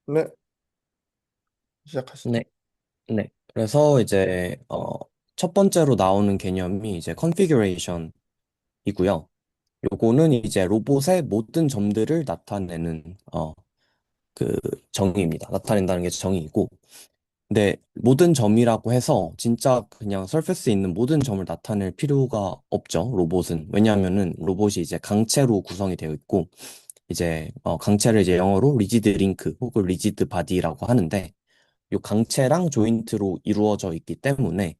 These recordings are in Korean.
네, 시작하시죠. 네, 네. 그래서 이제 첫 번째로 나오는 개념이 이제 configuration이고요. 요거는 이제 로봇의 모든 점들을 나타내는 그 정의입니다. 나타낸다는 게 정의이고, 근데 모든 점이라고 해서 진짜 그냥 서페스에 있는 모든 점을 나타낼 필요가 없죠. 로봇은. 왜냐하면은 로봇이 이제 강체로 구성이 되어 있고, 이제 강체를 이제 영어로 리지드 링크 혹은 리지드 바디라고 하는데, 요 강체랑 조인트로 이루어져 있기 때문에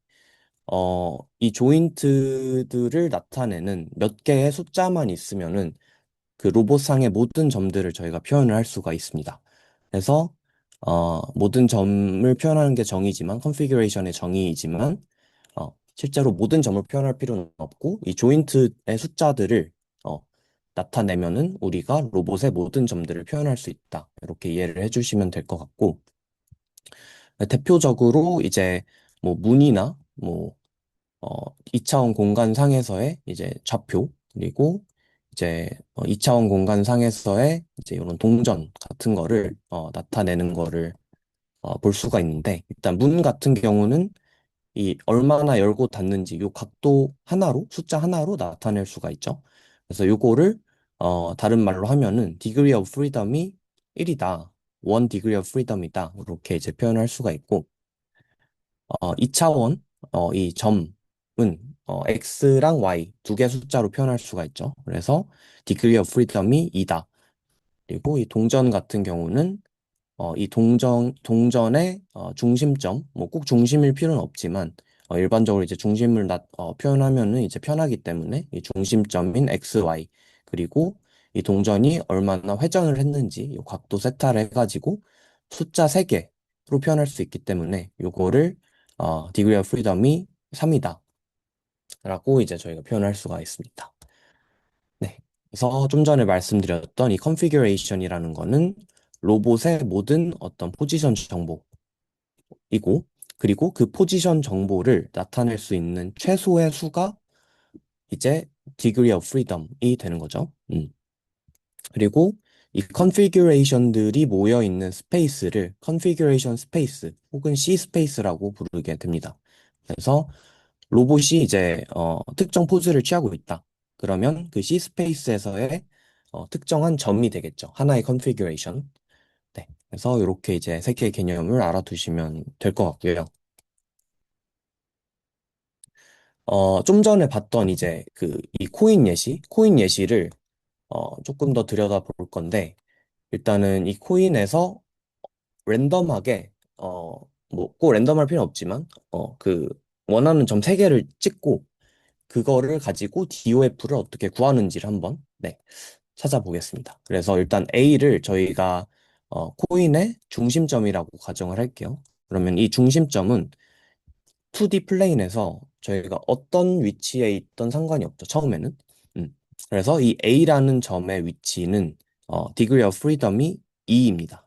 이 조인트들을 나타내는 몇 개의 숫자만 있으면은 그 로봇상의 모든 점들을 저희가 표현을 할 수가 있습니다. 그래서 모든 점을 표현하는 게 정의지만 컨피규레이션의 정의이지만 실제로 모든 점을 표현할 필요는 없고 이 조인트의 숫자들을 어, 나타내면은 우리가 로봇의 모든 점들을 표현할 수 있다. 이렇게 이해를 해주시면 될 것 같고 대표적으로 이제 뭐 문이나 뭐 2차원 공간상에서의 이제 좌표 그리고 이제 2차원 공간상에서의 이제 이런 동전 같은 거를 나타내는 거를 볼 수가 있는데 일단 문 같은 경우는 이 얼마나 열고 닫는지 요 각도 하나로 숫자 하나로 나타낼 수가 있죠. 그래서 요거를 다른 말로 하면은 degree of freedom이 1이다. 1 degree of freedom이다. 이렇게 이제 표현할 수가 있고 2차원, 이 점은 x랑 y 두 개 숫자로 표현할 수가 있죠. 그래서 degree of freedom이 2다. 그리고 이 동전 같은 경우는 이 동전의 중심점, 뭐 꼭 중심일 필요는 없지만 일반적으로 이제 중심을 표현하면은 이제 편하기 때문에 이 중심점인 x, y 그리고 이 동전이 얼마나 회전을 했는지 이 각도 세타를 해가지고 숫자 3개로 표현할 수 있기 때문에 요거를 degree of freedom이 3이다 라고 이제 저희가 표현할 수가 있습니다. 네. 그래서 좀 전에 말씀드렸던 이 configuration이라는 거는 로봇의 모든 어떤 포지션 정보 이고 그리고 그 포지션 정보를 나타낼 수 있는 최소의 수가 이제 degree of freedom이 되는 거죠. 그리고 이 configuration들이 모여 있는 스페이스를 configuration space 혹은 C 스페이스라고 부르게 됩니다. 그래서 로봇이 이제 특정 포즈를 취하고 있다. 그러면 그 C 스페이스에서의 특정한 점이 되겠죠. 하나의 configuration. 네. 그래서 이렇게 이제 세 개의 개념을 알아두시면 될 것 같고요. 좀 전에 봤던 이제 이 코인 예시를 조금 더 들여다볼 건데, 일단은 이 코인에서 랜덤하게, 뭐 꼭 랜덤할 필요는 없지만, 원하는 점 3개를 찍고, 그거를 가지고 DOF를 어떻게 구하는지를 한번, 네, 찾아보겠습니다. 그래서 일단 A를 저희가, 코인의 중심점이라고 가정을 할게요. 그러면 이 중심점은 2D 플레인에서 저희가 어떤 위치에 있던 상관이 없죠. 처음에는. 그래서 이 A라는 점의 위치는 degree of freedom이 2입니다.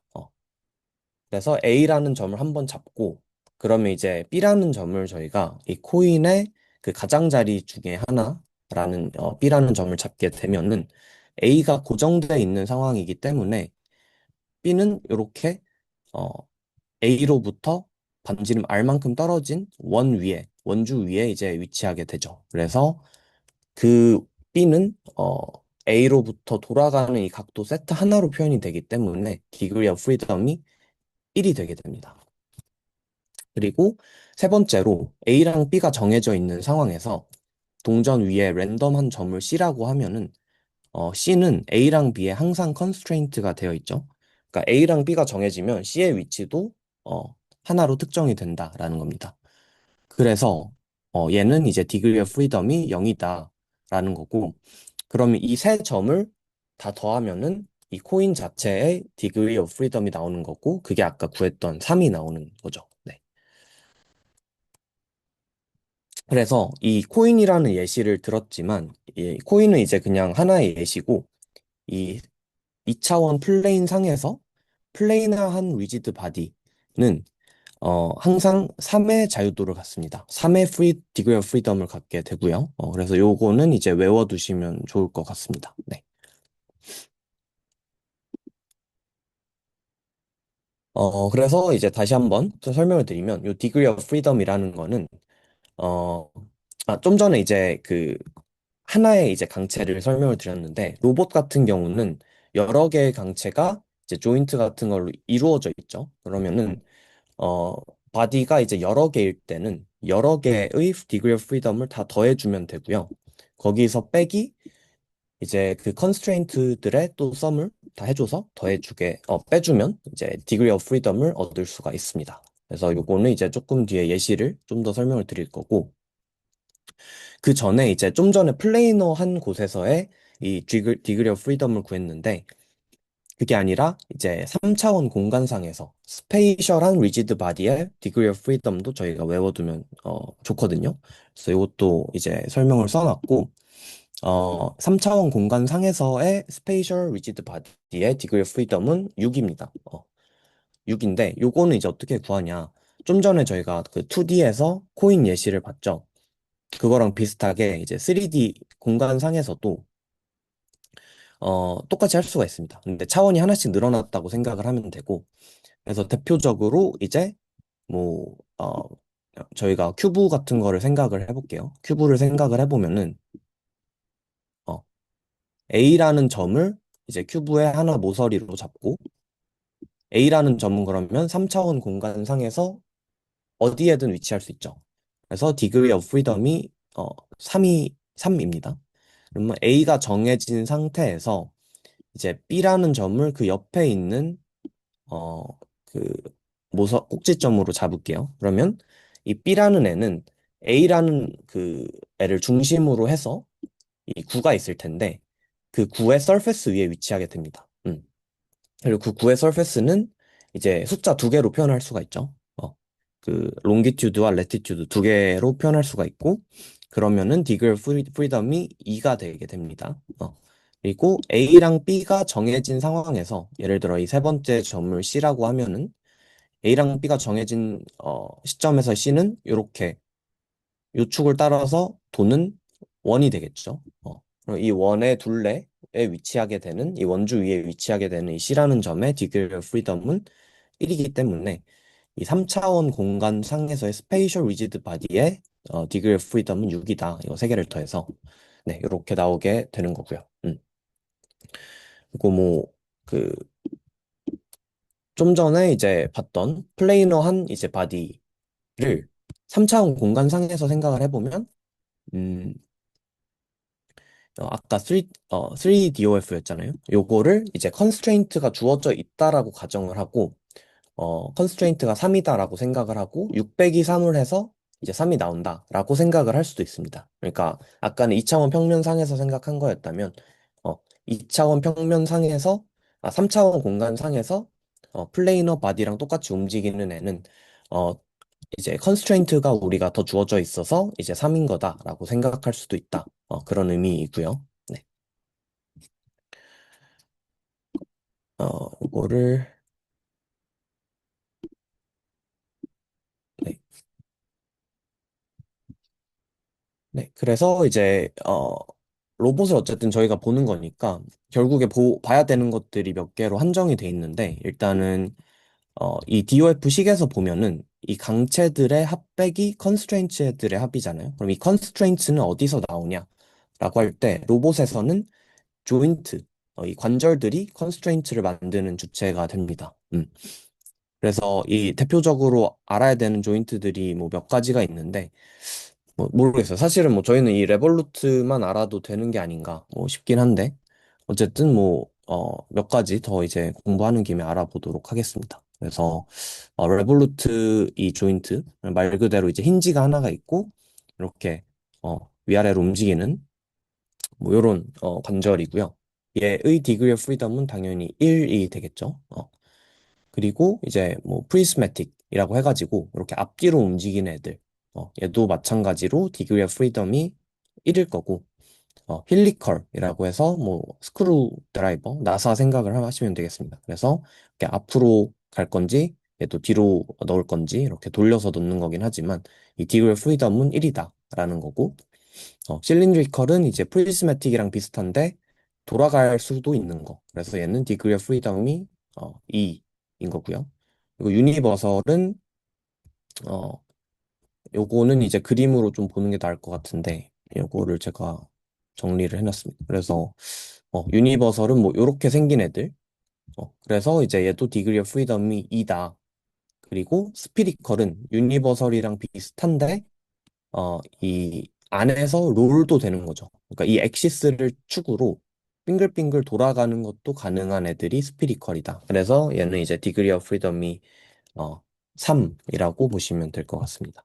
그래서 A라는 점을 한번 잡고 그러면 이제 B라는 점을 저희가 이 코인의 그 가장자리 중에 하나라는 B라는 점을 잡게 되면은 A가 고정되어 있는 상황이기 때문에 B는 이렇게 어, A로부터 반지름 R만큼 떨어진 원주 위에 이제 위치하게 되죠. 그래서 그 B는 A로부터 돌아가는 이 각도 세트 하나로 표현이 되기 때문에 degree of freedom이 1이 되게 됩니다. 그리고 세 번째로 A랑 B가 정해져 있는 상황에서 동전 위에 랜덤한 점을 C라고 하면은 C는 A랑 B에 항상 constraint가 되어 있죠. 그러니까 A랑 B가 정해지면 C의 위치도 하나로 특정이 된다라는 겁니다. 그래서 얘는 이제 degree of freedom이 0이다라는 거고, 그러면 이 세 점을 다 더하면은 이 코인 자체의 degree of freedom이 나오는 거고, 그게 아까 구했던 3이 나오는 거죠. 네. 그래서 이 코인이라는 예시를 들었지만, 이 코인은 이제 그냥 하나의 예시고, 이 2차원 플레인 상에서 플레이너한 리지드 바디는 항상 3의 자유도를 갖습니다. 3의 디그리 오브 프리덤을 갖게 되고요. 그래서 요거는 이제 외워두시면 좋을 것 같습니다. 네. 그래서 이제 다시 한번 또 설명을 드리면, 요 degree of freedom이라는 거는, 어, 좀 전에 이제 그 하나의 이제 강체를 설명을 드렸는데, 로봇 같은 경우는 여러 개의 강체가 이제 조인트 같은 걸로 이루어져 있죠. 그러면은, 어, 바디가 이제 여러 개일 때는 여러 개의 degree of freedom을 다 더해주면 되고요. 거기서 빼기 이제 그 컨스트레인트들의 또 썸을 다 해줘서 빼주면 이제 degree of freedom을 얻을 수가 있습니다. 그래서 요거는 이제 조금 뒤에 예시를 좀 더 설명을 드릴 거고, 그 전에 이제 좀 전에 플레이너 한 곳에서의 이 degree of freedom을 구했는데, 그게 아니라 이제 3차원 공간상에서 스페이셜한 리지드 바디의 degree of freedom도 저희가 외워두면 좋거든요. 그래서 이것도 이제 설명을 써놨고, 3차원 공간상에서의 스페이셜 리지드 바디의 디그리 오브 프리덤은 6입니다. 6인데 요거는 이제 어떻게 구하냐? 좀 전에 저희가 그 2D에서 코인 예시를 봤죠. 그거랑 비슷하게 이제 3D 공간상에서도 똑같이 할 수가 있습니다. 근데 차원이 하나씩 늘어났다고 생각을 하면 되고, 그래서 대표적으로 이제 뭐 저희가 큐브 같은 거를 생각을 해볼게요. 큐브를 생각을 해보면은 어, A라는 점을 이제 큐브의 하나 모서리로 잡고 A라는 점은 그러면 3차원 공간상에서 어디에든 위치할 수 있죠. 그래서 degree of freedom이 3입니다. 그러면 A가 정해진 상태에서 이제 B라는 점을 그 옆에 있는 어, 그 꼭지점으로 잡을게요. 그러면 이 B라는 애는 A라는 그 애를 중심으로 해서 이 구가 있을 텐데 그 구의 서페스 위에 위치하게 됩니다. 그리고 그 구의 서페스는 이제 숫자 두 개로 표현할 수가 있죠. 그 롱기튜드와 레티튜드 두 개로 표현할 수가 있고 그러면은 디글 프리덤이 2가 되게 됩니다. 그리고 A랑 B가 정해진 상황에서 예를 들어 이 세 번째 점을 C라고 하면은 A랑 B가 정해진 시점에서 C는 이렇게 요축을 따라서 도는 원이 되겠죠. 그럼 이 원의 둘레에 위치하게 되는, 이 원주 위에 위치하게 되는 이 C라는 점의 디그리 오브 프리덤은 1이기 때문에 이 3차원 공간 상에서의 스페이셜 리지드 바디의 디그리 오브 프리덤은 6이다. 이거 세 개를 더해서 네, 이렇게 나오게 되는 거고요. 그리고 뭐 그 좀 전에 이제 봤던 플레이너한 이제 바디를 3차원 공간상에서 생각을 해보면 음, 아까 3DOF였잖아요. 요거를 이제 컨스트레인트가 주어져 있다라고 가정을 하고, 컨스트레인트가 3이다라고 생각을 하고, 600이 3을 해서 이제 3이 나온다라고 생각을 할 수도 있습니다. 그러니까 아까는 2차원 평면상에서 생각한 거였다면, 2차원 평면상에서, 3차원 공간상에서 플레이너 바디랑 똑같이 움직이는 애는 어, 이제 컨스트레인트가 우리가 더 주어져 있어서 이제 3인 거다라고 생각할 수도 있다. 그런 의미이고요. 네. 이거를 네. 네. 그래서 이제 로봇을 어쨌든 저희가 보는 거니까 결국에 봐야 되는 것들이 몇 개로 한정이 돼 있는데 일단은 이 DOF 식에서 보면은 이 강체들의 합백이 컨스트레인트들의 합이잖아요. 그럼 이 컨스트레인트는 어디서 나오냐? 라고 할 때 로봇에서는 조인트, 이 관절들이 컨스트레인트를 만드는 주체가 됩니다. 그래서 이 대표적으로 알아야 되는 조인트들이 뭐 몇 가지가 있는데 뭐 모르겠어요. 사실은 뭐 저희는 이 레볼루트만 알아도 되는 게 아닌가 뭐 싶긴 한데 어쨌든 뭐 몇 가지 더 이제 공부하는 김에 알아보도록 하겠습니다. 그래서 레볼루트 이 조인트 말 그대로 이제 힌지가 하나가 있고 이렇게 위아래로 움직이는 뭐 요런 관절이고요. 얘의 디그리 오브 프리덤은 당연히 1이 되겠죠. 그리고 이제 뭐 프리스매틱이라고 해가지고 이렇게 앞뒤로 움직이는 애들. 얘도 마찬가지로 디그리 오브 프리덤이 1일 거고 힐리컬이라고 해서 뭐 스크루 드라이버, 나사 생각을 하시면 되겠습니다. 그래서 이렇게 앞으로 갈 건지 얘도 뒤로 넣을 건지 이렇게 돌려서 넣는 거긴 하지만 이 디그리 오브 프리덤은 1이다라는 거고 실린드리컬은 이제 프리즈매틱이랑 비슷한데 돌아갈 수도 있는 거. 그래서 얘는 디그리 오브 프리덤이 2인 거고요. 그리고 유니버설은, 어, 요거는 이제 그림으로 좀 보는 게 나을 것 같은데, 요거를 제가 정리를 해놨습니다. 그래서, 유니버설은 뭐, 요렇게 생긴 애들. 그래서 이제 얘도 디그리 오브 프리덤이 2다. 그리고 스피리컬은 유니버설이랑 비슷한데, 이 안에서 롤도 되는 거죠. 그러니까 이 엑시스를 축으로 빙글빙글 돌아가는 것도 가능한 애들이 스피리컬이다. 그래서 얘는 이제 디그리 오브 프리덤이 3이라고 보시면 될 것 같습니다.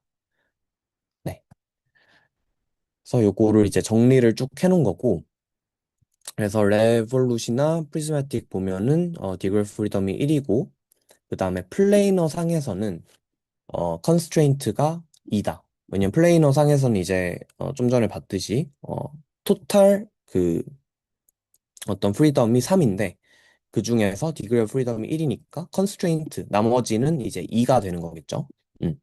네. 그래서 요거를 이제 정리를 쭉 해놓은 거고, 그래서 레볼루시나 프리즈마틱 보면은 디그리 오브 프리덤이 1이고, 그 다음에 플레이너 상에서는 컨스트레인트가 2다. 왜냐면 플레이너 상에서는 이제 좀 전에 봤듯이 토탈 그 어떤 프리덤이 3인데 그 중에서 디그리 오브 프리덤이 1이니까 컨스트레인트 나머지는 이제 2가 되는 거겠죠. 음.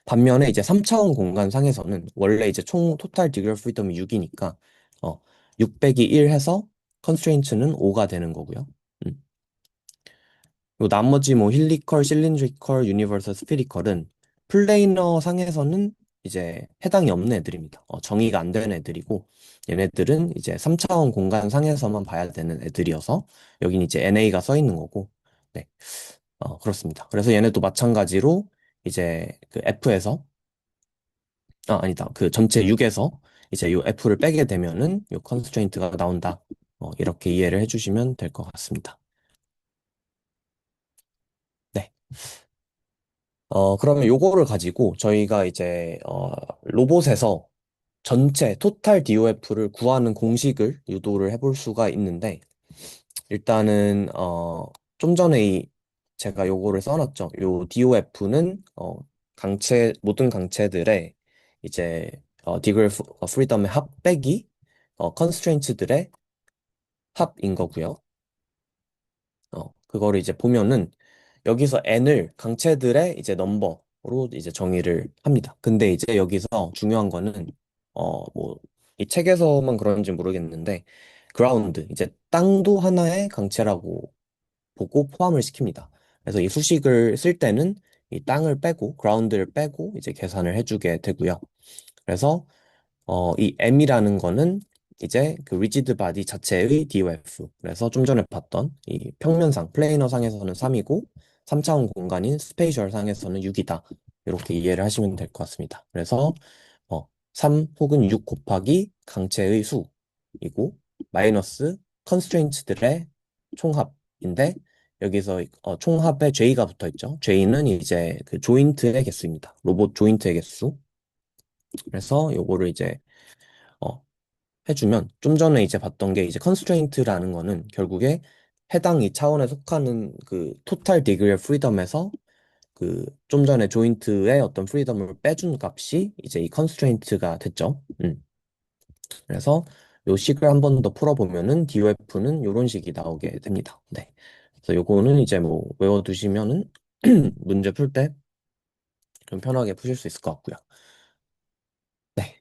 반면에 이제 3차원 공간 상에서는 원래 이제 총 토탈 디그리 오브 프리덤이 6이니까 6 빼기 1 해서 컨스트레인트는 5가 되는 거고요. 음. 요 나머지 뭐 힐리컬, 실린드리컬, 유니버설, 스피리컬은 플레이너 상에서는 이제 해당이 없는 애들입니다. 정의가 안 되는 애들이고 얘네들은 이제 3차원 공간 상에서만 봐야 되는 애들이어서 여긴 이제 NA가 써 있는 거고 네, 그렇습니다. 그래서 얘네도 마찬가지로 이제 그 F에서 아니다. 그 전체 6에서 이제 요 F를 빼게 되면은 요 컨스트레인트가 나온다. 이렇게 이해를 해주시면 될 것 같습니다. 네. 그러면 요거를 가지고 저희가 이제, 로봇에서 전체 토탈 DOF를 구하는 공식을 유도를 해볼 수가 있는데, 일단은, 좀 전에 제가 요거를 써놨죠. 요 DOF는, 모든 강체들의 이제, 디그리 프리덤의 합 빼기, 컨스트레인츠들의 합인 거고요. 그거를 이제 보면은 여기서 n을 강체들의 이제 넘버로 이제 정의를 합니다. 근데 이제 여기서 중요한 거는 뭐 이 책에서만 그런지 모르겠는데 그라운드 이제 땅도 하나의 강체라고 보고 포함을 시킵니다. 그래서 이 수식을 쓸 때는 이 땅을 빼고 그라운드를 빼고 이제 계산을 해주게 되고요. 그래서 이 M이라는 거는 이제 그 리지드 바디 자체의 DOF. 그래서 좀 전에 봤던 이 평면상, 플레이너 상에서는 3이고, 3차원 공간인 스페이셜 상에서는 6이다. 이렇게 이해를 하시면 될 것 같습니다. 그래서 3 혹은 6 곱하기 강체의 수이고, 마이너스 컨스트레인츠들의 총합인데, 여기서 총합에 J가 붙어 있죠. J는 이제 그 조인트의 개수입니다. 로봇 조인트의 개수. 그래서 요거를 이제 어, 해주면 좀 전에 이제 봤던 게 이제 컨스트레인트라는 거는 결국에 해당 이 차원에 속하는 그 토탈 디그리 프리덤에서 그 좀 전에 조인트의 어떤 프리덤을 빼준 값이 이제 이 컨스트레인트가 됐죠. 그래서 요 식을 한 번 더 풀어보면은 DOF는 요런 식이 나오게 됩니다. 네. 그래서 요거는 이제 뭐 외워두시면은 문제 풀 때 좀 편하게 푸실 수 있을 것 같고요. 네.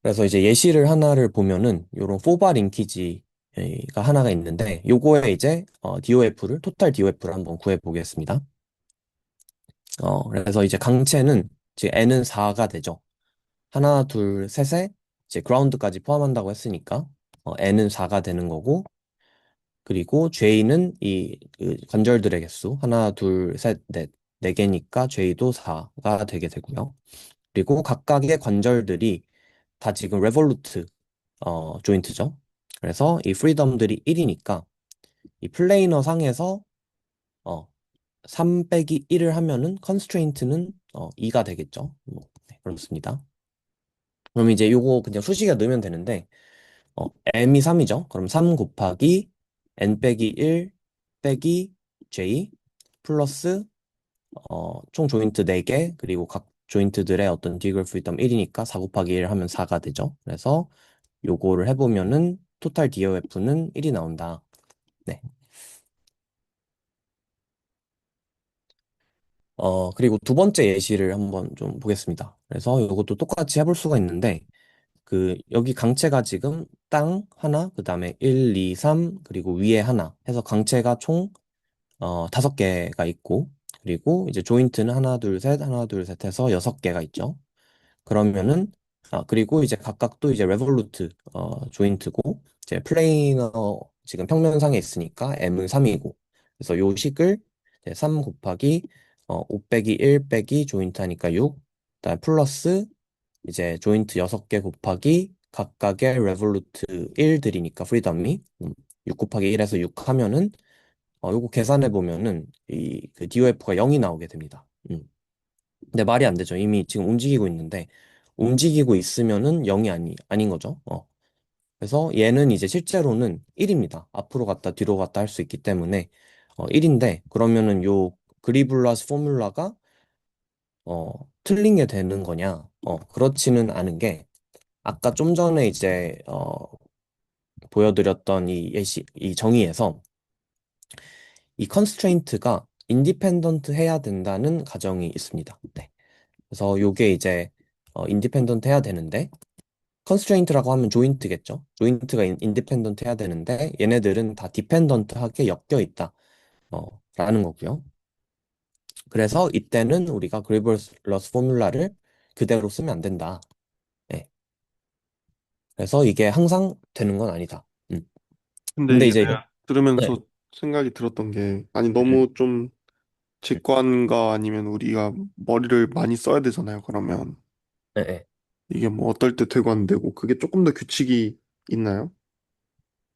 그래서 이제 예시를 하나를 보면은 요런 포바 링키지가 하나가 있는데 요거에 이제 DOF를 토탈 DOF를 한번 구해 보겠습니다. 그래서 이제 강체는 이제 n은 4가 되죠. 하나, 둘, 셋에 이제 그라운드까지 포함한다고 했으니까 n은 4가 되는 거고 그리고 J는 이그 관절들의 개수 하나, 둘, 셋, 넷, 네 개니까 J도 4가 되게 되고요. 그리고 각각의 관절들이 다 지금 레볼루트 조인트죠. 그래서 이 프리덤들이 1이니까 이 플레이너 상에서 어, 3 빼기 1을 하면은 컨스트레인트는 2가 되겠죠. 네, 그렇습니다. 그럼 이제 요거 그냥 수식에 넣으면 되는데 m이 3이죠. 그럼 3 곱하기 n 빼기 1 빼기 j 플러스 총 조인트 4개 그리고 각 조인트들의 어떤 디그리 프리덤 1이니까 4 곱하기 1 하면 4가 되죠. 그래서 요거를 해보면은 토탈 DOF는 1이 나온다. 네. 그리고 두 번째 예시를 한번 좀 보겠습니다. 그래서 이것도 똑같이 해볼 수가 있는데, 그, 여기 강체가 지금 땅 하나, 그 다음에 1, 2, 3, 그리고 위에 하나 해서 강체가 총 다섯 개가 있고, 그리고 이제 조인트는 하나, 둘, 셋, 하나, 둘, 셋 해서 여섯 개가 있죠. 그러면은, 그리고 이제 각각 또 이제 레볼루트, 조인트고, 이제 플레이너 지금 평면상에 있으니까 M은 3이고, 그래서 요 식을 이제 3 곱하기 5 빼기 1 빼기 조인트 하니까 6, 그다음 플러스 이제 조인트 6개 곱하기 각각의 레볼루트 1들이니까 프리덤이 6 곱하기 1에서 6 하면은 요거 계산해 보면은 이 그 DOF가 0이 나오게 됩니다. 근데 말이 안 되죠. 이미 지금 움직이고 있는데 움직이고 있으면은 0이 아닌 거죠. 그래서 얘는 이제 실제로는 1입니다. 앞으로 갔다 뒤로 갔다 할 수 있기 때문에 1인데 그러면은 요 그리블라스 포뮬라가 틀린 게 되는 거냐? 그렇지는 않은 게 아까 좀 전에 이제 보여드렸던 이 정의에서 이 컨스트레인트가 인디펜던트 해야 된다는 가정이 있습니다. 네. 그래서 요게 이제 인디펜던트 해야 되는데 컨스트레인트라고 하면 조인트겠죠. 조인트가 인디펜던트 해야 되는데 얘네들은 다 디펜던트하게 엮여 있다. 라는 거고요. 그래서 이때는 우리가 그리블러스 포뮬라를 그대로 쓰면 안 된다. 네. 그래서 이게 항상 되는 건 아니다. 근데 근데 이게 이제 내가 네. 들으면서 생각이 들었던 게, 아니, 음, 너무 좀 음, 직관과 아니면 우리가 머리를 많이 써야 되잖아요, 그러면. 네, 네. 이게 뭐 어떨 때 되고 안 되고, 그게 조금 더 규칙이 있나요?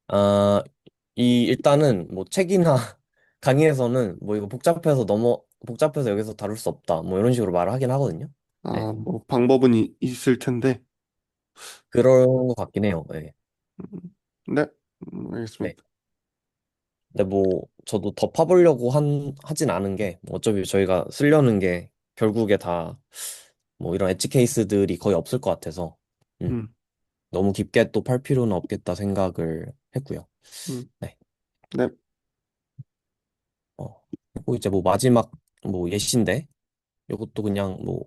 아, 일단은 뭐 책이나 강의에서는 뭐 이거 복잡해서 여기서 다룰 수 없다. 뭐 이런 식으로 말을 하긴 하거든요. 네. 뭐 방법은 있을 텐데. 그런 것 같긴 해요. 네. 음, 네, 네. 알겠습니다. 근데 뭐 저도 더 파보려고 하진 않은 게 어차피 저희가 쓰려는 게 결국에 다 뭐 이런 엣지 케이스들이 거의 없을 것 같아서 음, 음, 너무 깊게 또 팔 필요는 없겠다 생각을 했고요. 음, 네. 네, 그리고 이제 뭐 마지막 뭐 예시인데 이것도 그냥 뭐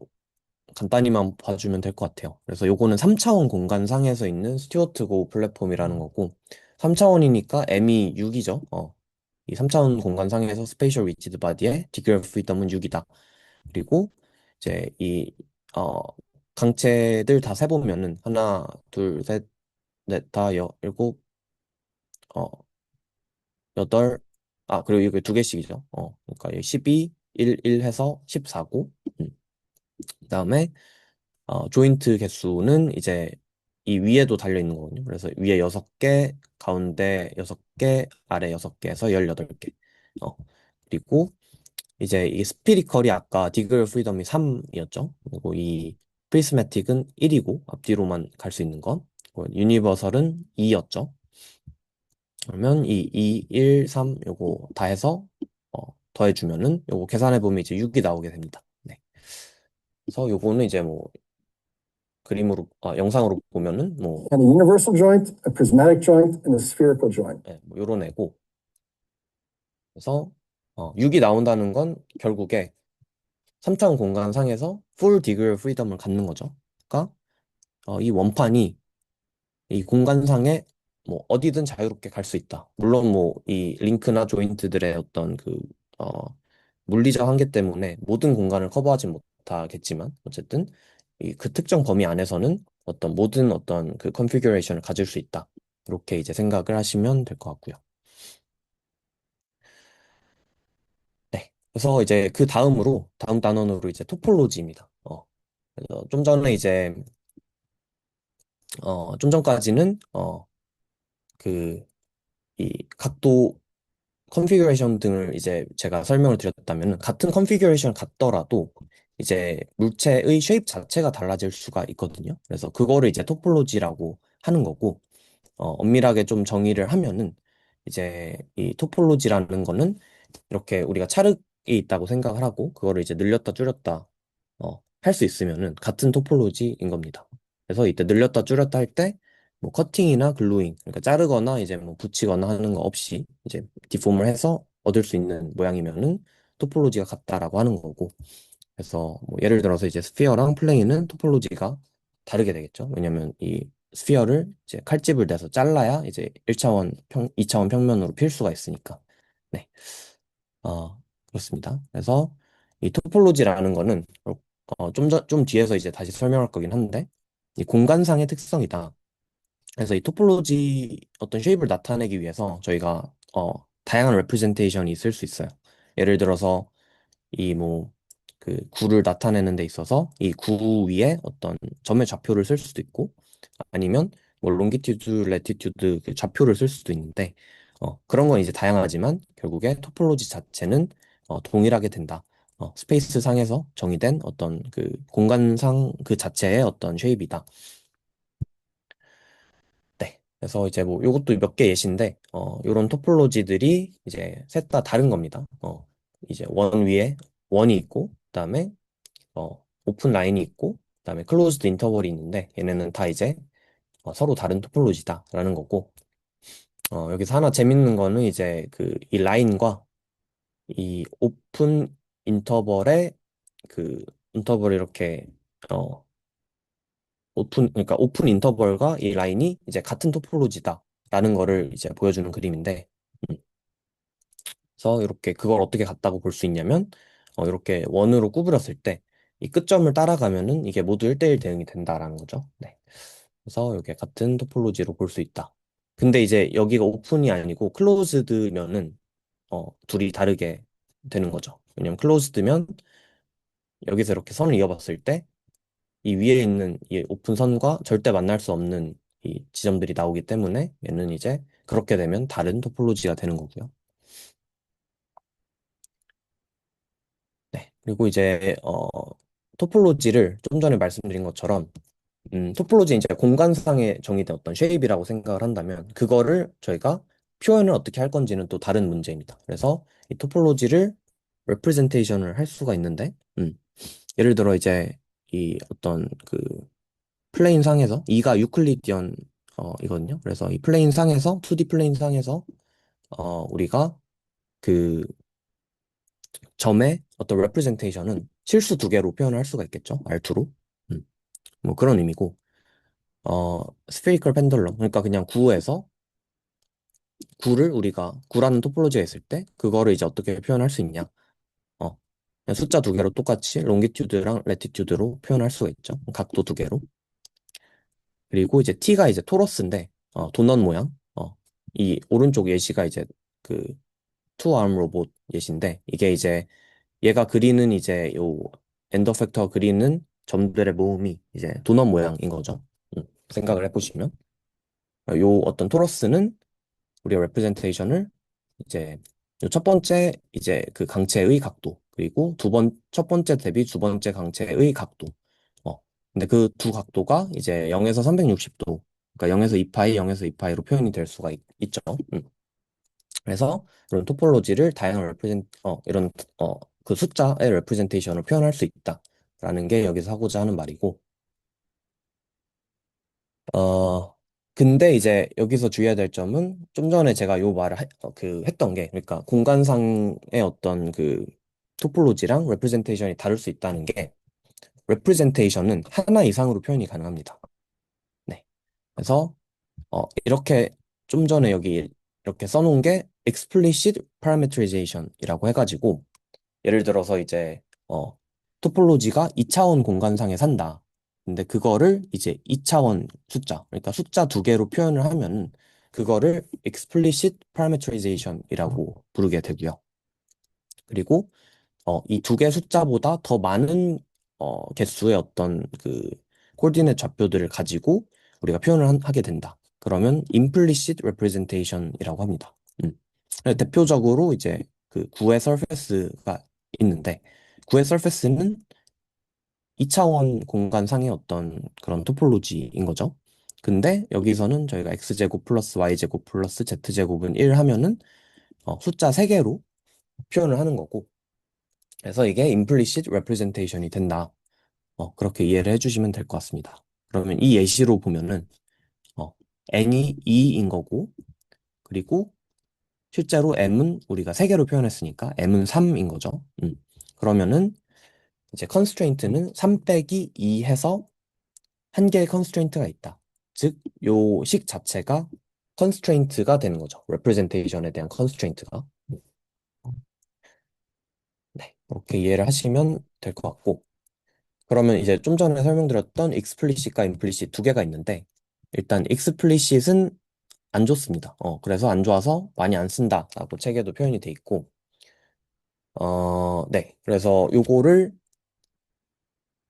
간단히만 봐주면 될 것 같아요. 그래서 요거는 3차원 공간상에서 있는 스튜어트 고 플랫폼이라는 거고 3차원이니까 M이 6이죠. 이 3차원 공간상에서 스페이셜 리지드 바디의 디그리 오브 프리덤은 6이다. 그리고 이제 어, 강체들 다 세보면은 하나, 둘, 셋, 넷, 다, 일곱, 어, 여덟, 그리고 이게 두 개씩이죠. 그러니까 12, 1 해서 14고, 그다음에 조인트 개수는 이제 이 위에도 달려 있는 거거든요. 그래서 위에 6개, 가운데 6개, 아래 6개에서 18개. 그리고 이제 이 스피리컬이 아까 디글 프리덤이 3이었죠. 그리고 이 프리스매틱은 1이고 앞뒤로만 갈 수 있는 건. 유니버설은 2였죠. 그러면 이 2, 1, 3 요거 다 해서 더해주면은 요거 계산해 보면 이제 6이 나오게 됩니다. 네. 그래서 요거는 이제 뭐 영상으로 보면은 뭐, and a universal joint, a prismatic joint, and a spherical joint. 뭐 요런 애고. 그래서 6이 나온다는 건 결국에 3차원 공간상에서 full degree of freedom을 갖는 거죠. 그러니까 이 원판이 이 공간상에 뭐 어디든 자유롭게 갈 수 있다. 물론 뭐 이 링크나 조인트들의 어떤 어, 물리적 한계 때문에 모든 공간을 커버하지 못하겠지만 어쨌든 그 특정 범위 안에서는 모든 어떤 그 컨피규레이션을 가질 수 있다. 이렇게 이제 생각을 하시면 될 것 같고요. 네. 그래서 이제 그 다음 단원으로 이제 토폴로지입니다. 그래서 좀 전까지는 그 이 각도 컨피규레이션 등을 이제 제가 설명을 드렸다면 같은 컨피규레이션을 갖더라도 이제 물체의 쉐입 자체가 달라질 수가 있거든요. 그래서 그거를 이제 토폴로지라고 하는 거고 엄밀하게 좀 정의를 하면은 이제 이 토폴로지라는 거는 이렇게 우리가 찰흙이 있다고 생각을 하고 그거를 이제 늘렸다 줄였다 할 수 있으면은 같은 토폴로지인 겁니다. 그래서 이때 늘렸다 줄였다 할 때 뭐 커팅이나 글루잉 그러니까 자르거나 이제 뭐 붙이거나 하는 거 없이 이제 디폼을 해서 얻을 수 있는 모양이면은 토폴로지가 같다라고 하는 거고 그래서 뭐 예를 들어서 이제 스피어랑 플레인은 토폴로지가 다르게 되겠죠. 왜냐면 이 스피어를 이제 칼집을 내서 잘라야 이제 1차원 2차원 평면으로 필 수가 있으니까. 네. 그렇습니다. 그래서 이 토폴로지라는 거는 좀 뒤에서 이제 다시 설명할 거긴 한데 이 공간상의 특성이다. 그래서 이 토폴로지 어떤 쉐입을 나타내기 위해서 저희가 다양한 레프레젠테이션이 있을 수 있어요. 예를 들어서 이 뭐 그 구를 나타내는 데 있어서 이 구 위에 어떤 점의 좌표를 쓸 수도 있고 아니면 뭐 롱기튜드, 레티튜드 그 좌표를 쓸 수도 있는데 그런 건 이제 다양하지만 결국에 토폴로지 자체는 동일하게 된다. 스페이스 상에서 정의된 어떤 그 공간상 그 자체의 어떤 쉐입이다. 네. 그래서 이제 뭐 요것도 몇 개 예시인데 요런 토폴로지들이 이제 셋 다 다른 겁니다. 이제 원 위에 원이 있고 그다음에 오픈 라인이 있고 그다음에 클로즈드 인터벌이 있는데 얘네는 다 이제 서로 다른 토폴로지다라는 거고 여기서 하나 재밌는 거는 이제 그 이 라인과 이 오픈 인터벌의 그 인터벌 이렇게 어 그러니까 오픈 인터벌과 이 라인이 이제 같은 토폴로지다라는 거를 이제 보여주는 그림인데 음, 그래서 이렇게 그걸 어떻게 같다고 볼 수 있냐면 이렇게 원으로 구부렸을 때 이 끝점을 따라가면은 이게 모두 1대1 대응이 된다라는 거죠. 네. 그래서 이게 같은 토폴로지로 볼 수 있다. 근데 이제 여기가 오픈이 아니고 클로즈드면은 둘이 다르게 되는 거죠. 왜냐면 클로즈드면 여기서 이렇게 선을 이어봤을 때 이 위에 있는 이 오픈 선과 절대 만날 수 없는 이 지점들이 나오기 때문에 얘는 이제 그렇게 되면 다른 토폴로지가 되는 거고요. 네. 그리고 이제 토폴로지를 좀 전에 말씀드린 것처럼 토폴로지 이제 공간상에 정의된 어떤 쉐입이라고 생각을 한다면 그거를 저희가 표현을 어떻게 할 건지는 또 다른 문제입니다. 그래서 이 토폴로지를 레프레젠테이션을 할 수가 있는데 예를 들어 이제 이 어떤 그 플레인 상에서 이가 유클리디언 이거든요. 그래서 이 플레인 상에서 2D 플레인 상에서 우리가 그 점의 어떤 레프레젠테이션은 실수 두 개로 표현을 할 수가 있겠죠. R2로. 뭐 그런 의미고 스페리컬 펜들럼 그러니까 그냥 구에서 구를 우리가 구라는 토폴로지가 있을 때 그거를 이제 어떻게 표현할 수 있냐? 어, 그냥 숫자 두 개로 똑같이 롱기튜드랑 레티튜드로 표현할 수가 있죠. 각도 두 개로. 그리고 이제 t가 이제 토러스인데 도넛 모양. 이 오른쪽 예시가 이제 그 투아름 로봇 예시인데 이게 이제 얘가 그리는 이제 요 엔더 팩터가 그리는 점들의 모음이 이제 도넛 모양인 거죠. 생각을 해보시면 요 어떤 토러스는 우리가 레프레젠테이션을 이제 첫 번째 이제 그 강체의 각도 그리고 첫 번째 대비 두 번째 강체의 각도 어 근데 그 두 각도가 이제 0에서 360도 그러니까 0에서 2파이 0에서 2파이로 표현이 될 수가 죠 그래서 이런 토폴로지를 다양한 이런 그 숫자의 레프레젠테이션을 표현할 수 있다라는 게 여기서 하고자 하는 말이고 근데 이제 여기서 주의해야 될 점은 좀 전에 제가 요 말을 했던 게 그러니까 공간상의 어떤 그 토폴로지랑 레프레젠테이션이 다를 수 있다는 게 레프레젠테이션은 하나 이상으로 표현이 가능합니다. 네. 그래서 이렇게 좀 전에 여기 이렇게 써놓은 게 explicit parameterization이라고 해가지고 예를 들어서 이제 토폴로지가 2차원 공간상에 산다. 근데 그거를 이제 2차원 숫자, 그러니까 숫자 두 개로 표현을 하면 그거를 explicit parameterization이라고 부르게 되고요. 그리고 이 두 개 숫자보다 더 많은 개수의 어떤 그 코디네이트 좌표들을 가지고 우리가 표현을 하게 된다. 그러면 implicit representation이라고 합니다. 대표적으로 이제 그 구의 서페스가 있는데 구의 서페스는 2차원 공간상의 어떤 그런 토폴로지인 거죠. 근데 여기서는 저희가 x제곱 플러스 y제곱 플러스 z제곱은 1 하면은 숫자 3개로 표현을 하는 거고 그래서 이게 implicit representation이 된다. 그렇게 이해를 해주시면 될 것 같습니다. 그러면 이 예시로 보면은 어, n이 2인 거고 그리고 실제로 m은 우리가 3개로 표현했으니까 m은 3인 거죠. 그러면은 이제 constraint는 3 빼기 2 해서 한 개의 constraint가 있다. 즉, 요 식 자체가 constraint가 되는 거죠. representation에 대한 constraint가. 그렇게 이해를 하시면 될 것 같고, 그러면 이제 좀 전에 설명드렸던 explicit과 implicit 두 개가 있는데, 일단 explicit은 안 좋습니다. 그래서 안 좋아서 많이 안 쓴다라고 책에도 표현이 돼 있고, 네. 그래서 요거를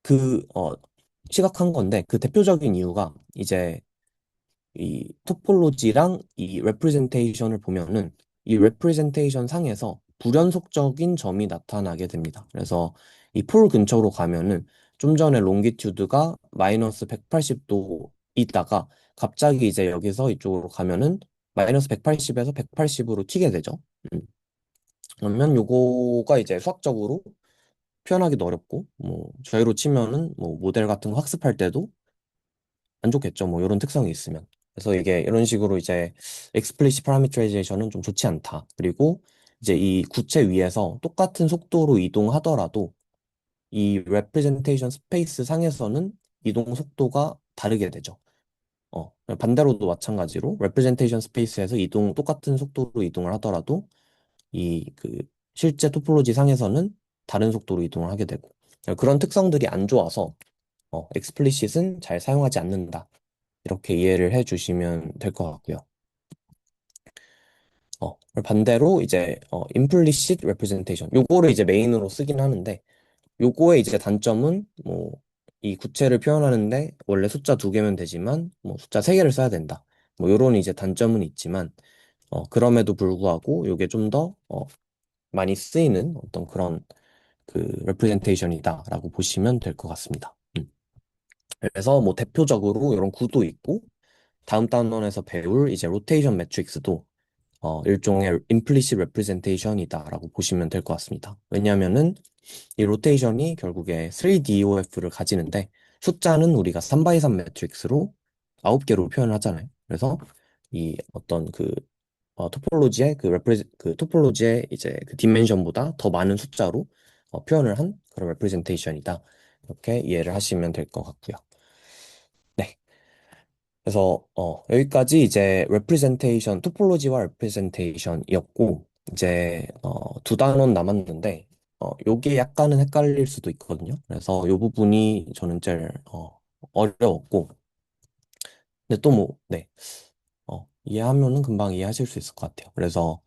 그, 시각한 건데, 그 대표적인 이유가 이제 이 토폴로지랑 이 레프레젠테이션을 보면은 이 레프레젠테이션 상에서 불연속적인 점이 나타나게 됩니다. 그래서 이 폴 근처로 가면은 좀 전에 롱기튜드가 마이너스 180도 있다가 갑자기 이제 여기서 이쪽으로 가면은 마이너스 180에서 180으로 튀게 되죠. 음. 그러면 요거가 이제 수학적으로 표현하기도 어렵고 뭐 저희로 치면은 뭐 모델 같은 거 학습할 때도 안 좋겠죠. 뭐 이런 특성이 있으면. 그래서 이게 이런 식으로 이제 explicit parameterization은 좀 좋지 않다. 그리고 이제 이 구체 위에서 똑같은 속도로 이동하더라도 이 representation 스페이스 상에서는 이동 속도가 다르게 되죠. 반대로도 마찬가지로 representation 스페이스에서 똑같은 속도로 이동을 하더라도 이 그 실제 토폴로지 상에서는 다른 속도로 이동을 하게 되고 그런 특성들이 안 좋아서 explicit은 잘 사용하지 않는다. 이렇게 이해를 해주시면 될 것 같고요. 반대로 이제 implicit representation 요거를 이제 메인으로 쓰긴 하는데 요거의 이제 단점은 뭐 이 구체를 표현하는데 원래 숫자 두 개면 되지만 뭐 숫자 세 개를 써야 된다. 뭐 요런 이제 단점은 있지만 그럼에도 불구하고 요게 좀 더 많이 쓰이는 어떤 그런 그 representation이다라고 보시면 될 것 같습니다. 그래서 뭐 대표적으로 이런 구도 있고 다음 단원에서 배울 이제 로테이션 매트릭스도 일종의 implicit representation이다라고 보시면 될 것 같습니다. 왜냐하면은 이 로테이션이 결국에 3DOF를 가지는데 숫자는 우리가 3x3 매트릭스로 9개로 표현을 하잖아요. 그래서 이 어떤 토폴로지의 그 토폴로지의 이제 그 디멘션보다 더 많은 숫자로 표현을 한 그런 레프레젠테이션이다. 이렇게 이해를 하시면 될 것 같고요. 네. 그래서 여기까지 이제 representation, 토폴로지와 representation이었고 이제 두 단원 남았는데 요게 약간은 헷갈릴 수도 있거든요. 그래서 요 부분이 저는 제일 어려웠고 근데 또 뭐, 네. 이해하면은 금방 이해하실 수 있을 것 같아요. 그래서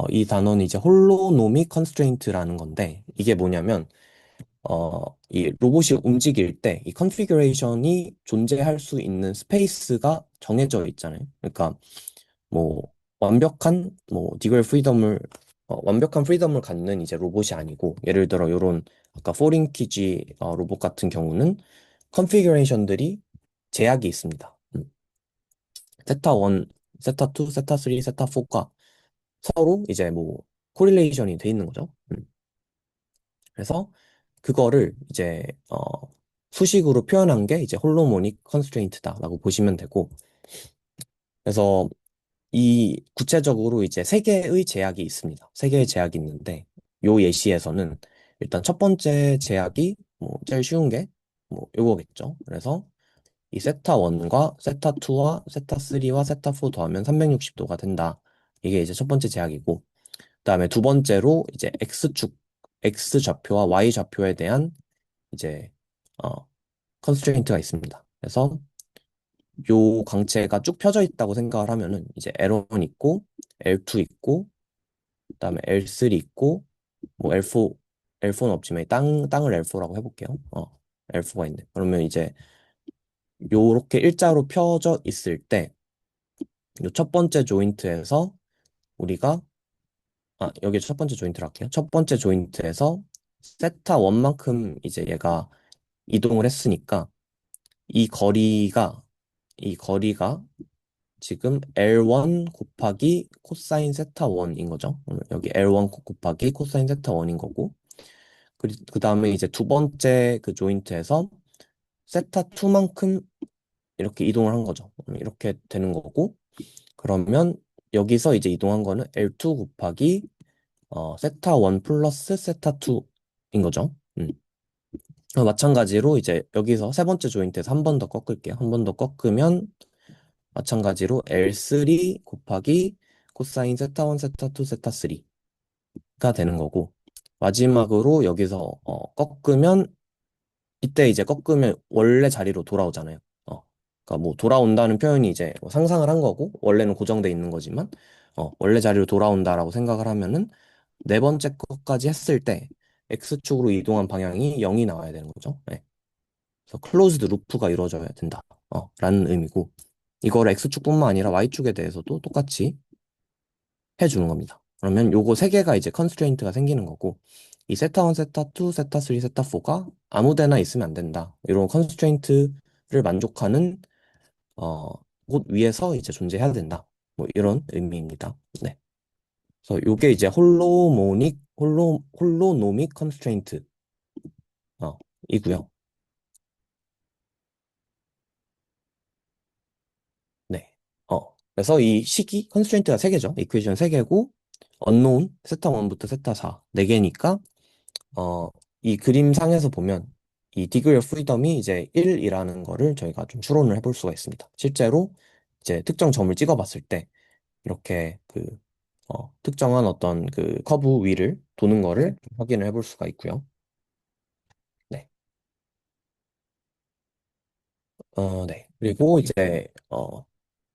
이 단어는 이제 홀로노믹 컨스트레인트라는 건데 이게 뭐냐면 이 로봇이 움직일 때 이 컨피규레이션이 존재할 수 있는 스페이스가 정해져 있잖아요. 그러니까 뭐 완벽한 프리덤을 갖는 이제 로봇이 아니고 예를 들어 요런 아까 포링키지 로봇 같은 경우는 컨피규레이션들이 제약이 있습니다. 세타 1, 세타 2, 세타 3, 세타 4가 서로 이제 뭐 코릴레이션이 돼 있는 거죠. 그래서 그거를 이제 수식으로 표현한 게 이제 홀로모닉 컨스트레인트다라고 보시면 되고 그래서 이 구체적으로 이제 세 개의 제약이 있습니다. 세 개의 제약이 있는데 요 예시에서는 일단 첫 번째 제약이 뭐 제일 쉬운 게 뭐 요거겠죠. 그래서 이 세타 1과 세타 2와 세타 3와 세타 4 더하면 360도가 된다. 이게 이제 첫 번째 제약이고 그다음에 두 번째로 이제 X 좌표와 Y 좌표에 대한 이제 컨스트레인트가 있습니다. 그래서 요 광채가 쭉 펴져 있다고 생각을 하면은 이제 L1 있고 L2 있고 그다음에 L3 있고 뭐 L4는 없지만 땅을 L4라고 해볼게요. L4가 있네. 그러면 이제 요렇게 일자로 펴져 있을 때 요 첫 번째 조인트에서 우리가 여기 첫 번째 조인트를 할게요. 첫 번째 조인트에서 세타 1만큼 이제 얘가 이동을 했으니까 이 거리가 이 거리가 지금 L1 곱하기 코사인 세타 1인 거죠. 여기 L1 곱하기 코사인 세타 1인 거고. 그 다음에 이제 두 번째 그 조인트에서 세타 2만큼 이렇게 이동을 한 거죠. 이렇게 되는 거고. 그러면 여기서 이제 이동한 거는 L2 곱하기 세타 1 플러스 세타 2인 거죠. 마찬가지로 이제 여기서 세 번째 조인트에서 한 번 더 꺾을게요. 한 번 더 꺾으면 마찬가지로 L3 곱하기 코사인 세타 1, 세타 2, 세타 3가 되는 거고 마지막으로 여기서 꺾으면 이때 이제 꺾으면 원래 자리로 돌아오잖아요. 그러니까 뭐 돌아온다는 표현이 이제 뭐 상상을 한 거고 원래는 고정돼 있는 거지만 원래 자리로 돌아온다라고 생각을 하면은 네 번째 것까지 했을 때 X축으로 이동한 방향이 0이 나와야 되는 거죠. 네. 그래서 클로즈드 루프가 이루어져야 된다. 라는 의미고 이걸 X축뿐만 아니라 Y축에 대해서도 똑같이 해주는 겁니다. 그러면 요거 세 개가 이제 컨스트레인트가 생기는 거고 이 세타 1, 세타 2, 세타 3, 세타 4가 아무 데나 있으면 안 된다. 이런 컨스트레인트를 만족하는 어, 곳 위에서 이제 존재해야 된다. 뭐 이런 의미입니다. 네. 그래서 요게 이제 홀로노믹 컨스트레인트 이고요. 네. 그래서 이 식이 컨스트레인트가 세 개죠. 이퀘이션 세 개고 언노운 세타 1부터 세타 4 네 개니까 어, 이 그림상에서 보면 이 degree of freedom이 이제 1이라는 거를 저희가 좀 추론을 해볼 수가 있습니다. 실제로 이제 특정 점을 찍어봤을 때 이렇게 그 특정한 어떤 그 커브 위를 도는 거를 확인을 해볼 수가 있고요. 네. 네. 그리고 이제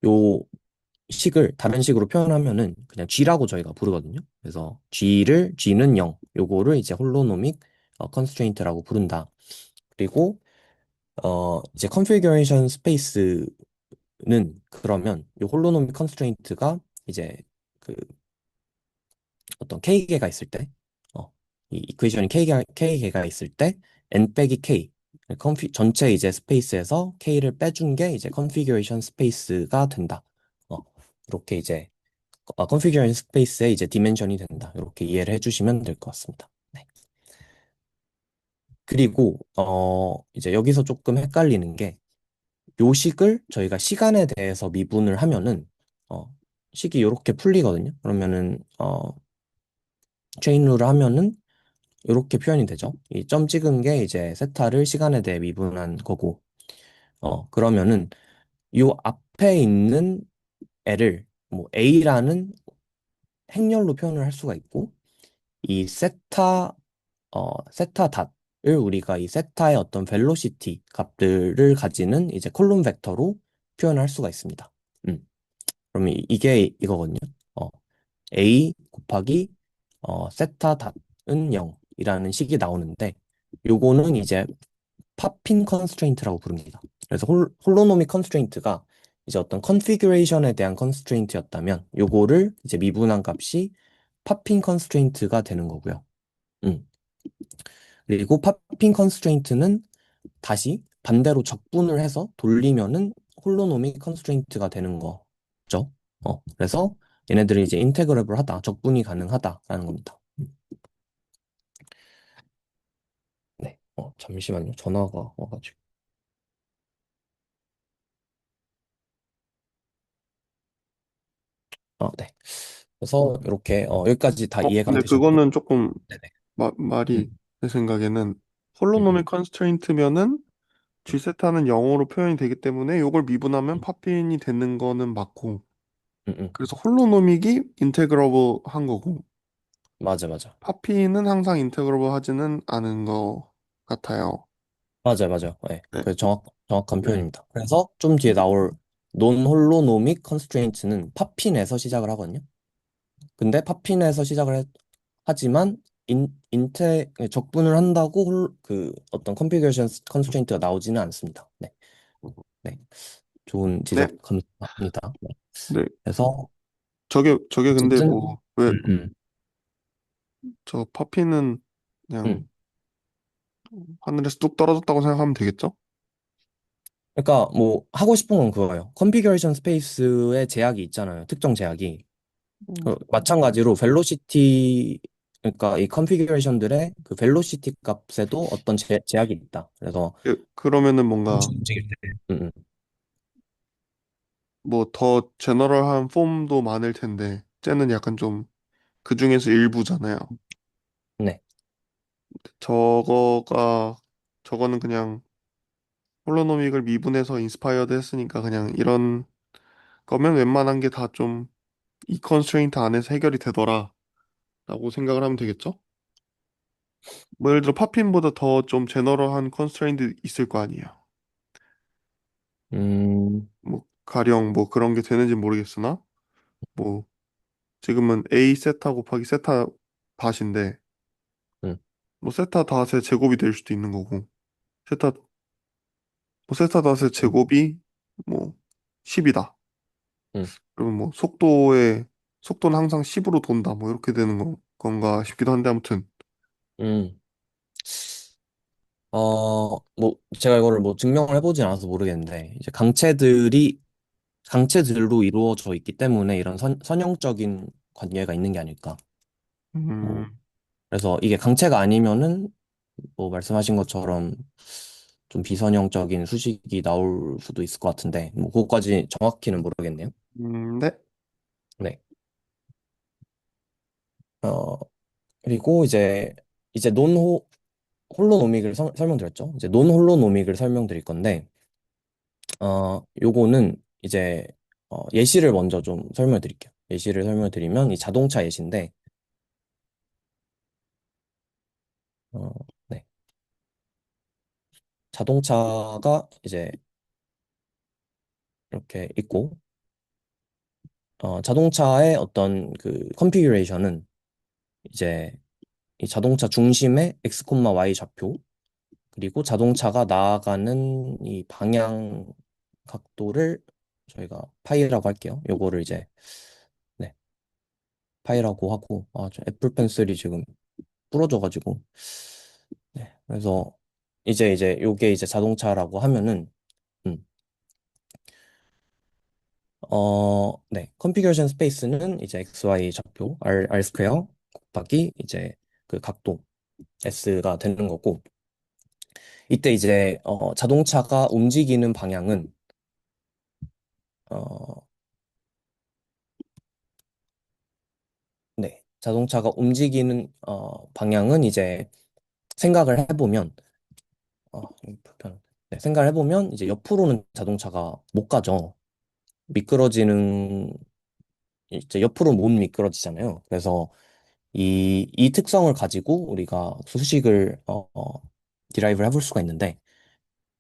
요 식을 다른 식으로 표현하면은 그냥 G라고 저희가 부르거든요. 그래서 G는 0, 요거를 이제 홀로노믹 컨스트레인트라고 부른다. 그리고 이제 컨피규레이션 스페이스는 그러면 이 홀로노믹 컨스트레인트가 이제 그 어떤 K개가 있을 때, 이 이퀘이션이 K개가 있을 때 N 빼기 K, 전체 이제 스페이스에서 K를 빼준 게 이제 컨피규레이션 스페이스가 된다. 어, 이렇게 이제 컨피규레이션 스페이스의 이제 디멘션이 된다. 이렇게 이해를 해주시면 될 것 같습니다. 네. 그리고 이제 여기서 조금 헷갈리는 게 요식을 저희가 시간에 대해서 미분을 하면은 식이 이렇게 풀리거든요. 그러면은 체인 룰을 하면은 이렇게 표현이 되죠. 이 점 찍은 게 이제 세타를 시간에 대해 미분한 거고 그러면은 요 앞에 있는 애를 뭐 A라는 행렬로 표현을 할 수가 있고 이 세타 닷을 우리가 이 세타의 어떤 벨로시티 값들을 가지는 이제 콜룸 벡터로 표현할 수가 있습니다. 그러면 이게 이거거든요. 어, A 곱하기 세타 닷은 0이라는 식이 나오는데 요거는 이제 팝핀 컨스트레인트라고 부릅니다. 그래서 홀로노믹 컨스트레인트가 이제 어떤 컨피규레이션에 대한 컨스트레인트였다면 요거를 이제 미분한 값이 팝핀 컨스트레인트가 되는 거고요. 음. 그리고 팝핀 컨스트레인트는 다시 반대로 적분을 해서 돌리면은 홀로노믹 컨스트레인트가 되는 거죠. 그래서 얘네들이 이제 인테그레블 하다, 적분이 가능하다라는 겁니다. 네. 잠시만요. 전화가 와가지고. 네. 그래서 이렇게 여기까지 다 이해가 근데 되셨나요? 그거는 조금 네네. 말이 음, 내 생각에는 음, 음, 홀로노믹 컨스트레인트면은 음, G세타는 0으로 표현이 되기 때문에 이걸 미분하면 팝핀이 되는 거는 맞고 음. 그래서 홀로노믹이 인테그러블 한 거고 맞아, 맞아. 팝핀은 항상 인테그러블 하지는 않은 거 같아요. 맞아요, 맞아요. 네. 네, 그 정확한 네. 표현입니다. 그래서 좀 뒤에 나올 논 홀로노믹 컨스트레인트는 팝핀에서 시작을 하거든요. 근데 팝핀에서 하지만 적분을 한다고 그 어떤 컨피규레이션 컨스트레인트가 나오지는 않습니다. 네. 네. 좋은 네, 지적 감사합니다. 네. 네. 그래서 저게 근데 어쨌든 뭐 왜 음, 음, 저 팝핀은 그냥 음. 하늘에서 뚝 떨어졌다고 생각하면 되겠죠? 그러니까 뭐 하고 싶은 건 그거예요. 컨피규레이션 스페이스에 제약이 있잖아요. 특정 제약이. 마찬가지로 벨로시티 그러니까 이 컨피규레이션들의 그 벨로시티 값에도 어떤 제약이 있다. 그래서 그러면은 뭔가 움직일 때. 뭐 더 제너럴한 폼도 많을 텐데 쟤는 약간 좀 그 중에서 일부잖아요. 네. 저거가 저거는 그냥 홀로노믹을 미분해서 인스파이어드 했으니까 그냥 이런 거면 웬만한 게 다 좀 이 컨스트레인트 안에서 해결이 되더라 라고 생각을 하면 되겠죠? 뭐 예를 들어 팝핀보다 더 좀 제너럴한 컨스트레인트 있을 거 아니에요. 음, 뭐 가령 뭐 그런 게 되는지 모르겠으나 뭐 지금은 A 세타 곱하기 세타 닷인데 음, 뭐 세타 닷의 제곱이 될 수도 있는 거고 세타 뭐 세타 닷의 음, 제곱이 뭐 10이다. 음, 그러면 뭐 속도는 항상 10으로 돈다. 뭐 이렇게 되는 건가 싶기도 한데 아무튼 음. 뭐, 제가 이거를 뭐 증명을 해보진 않아서 모르겠는데, 이제 강체들로 이루어져 있기 때문에 이런 선형적인 관계가 있는 게 아닐까. 뭐, 음, 그래서 이게 강체가 아니면은, 뭐, 말씀하신 것처럼 좀 비선형적인 수식이 나올 수도 있을 것 같은데, 뭐, 그것까지 정확히는 모르겠네요. 네. 네. 어, 그리고 이제 홀로노믹을 설명드렸죠. 이제 논홀로노믹을 설명드릴 건데, 요거는 이제 예시를 먼저 좀 설명드릴게요. 예시를 설명드리면 이 자동차 예시인데, 어, 네. 자동차가 이제 이렇게 있고, 자동차의 어떤 그 컨피규레이션은 이제 이 자동차 중심의 x, y 좌표, 그리고 자동차가 나아가는 이 방향 각도를 저희가 파이라고 할게요. 요거를 이제 네, 파이라고 하고, 저 애플 펜슬이 지금 부러져가지고, 네, 그래서 이제 요게 이제 자동차라고 하면은, 음, 네, 컨피규레이션 스페이스는 이제 XY 좌표 R 스퀘어 곱하기 이제 그 각도 S가 되는 거고, 이때 이제 자동차가 움직이는 방향은 어, 네, 자동차가 움직이는 방향은 이제 생각을 해보면 불편. 네, 생각을 해보면 이제 옆으로는 자동차가 못 가죠. 미끄러지는 이제 옆으로 못 미끄러지잖아요. 그래서 이 특성을 가지고 우리가 수식을 디라이브를 해볼 수가 있는데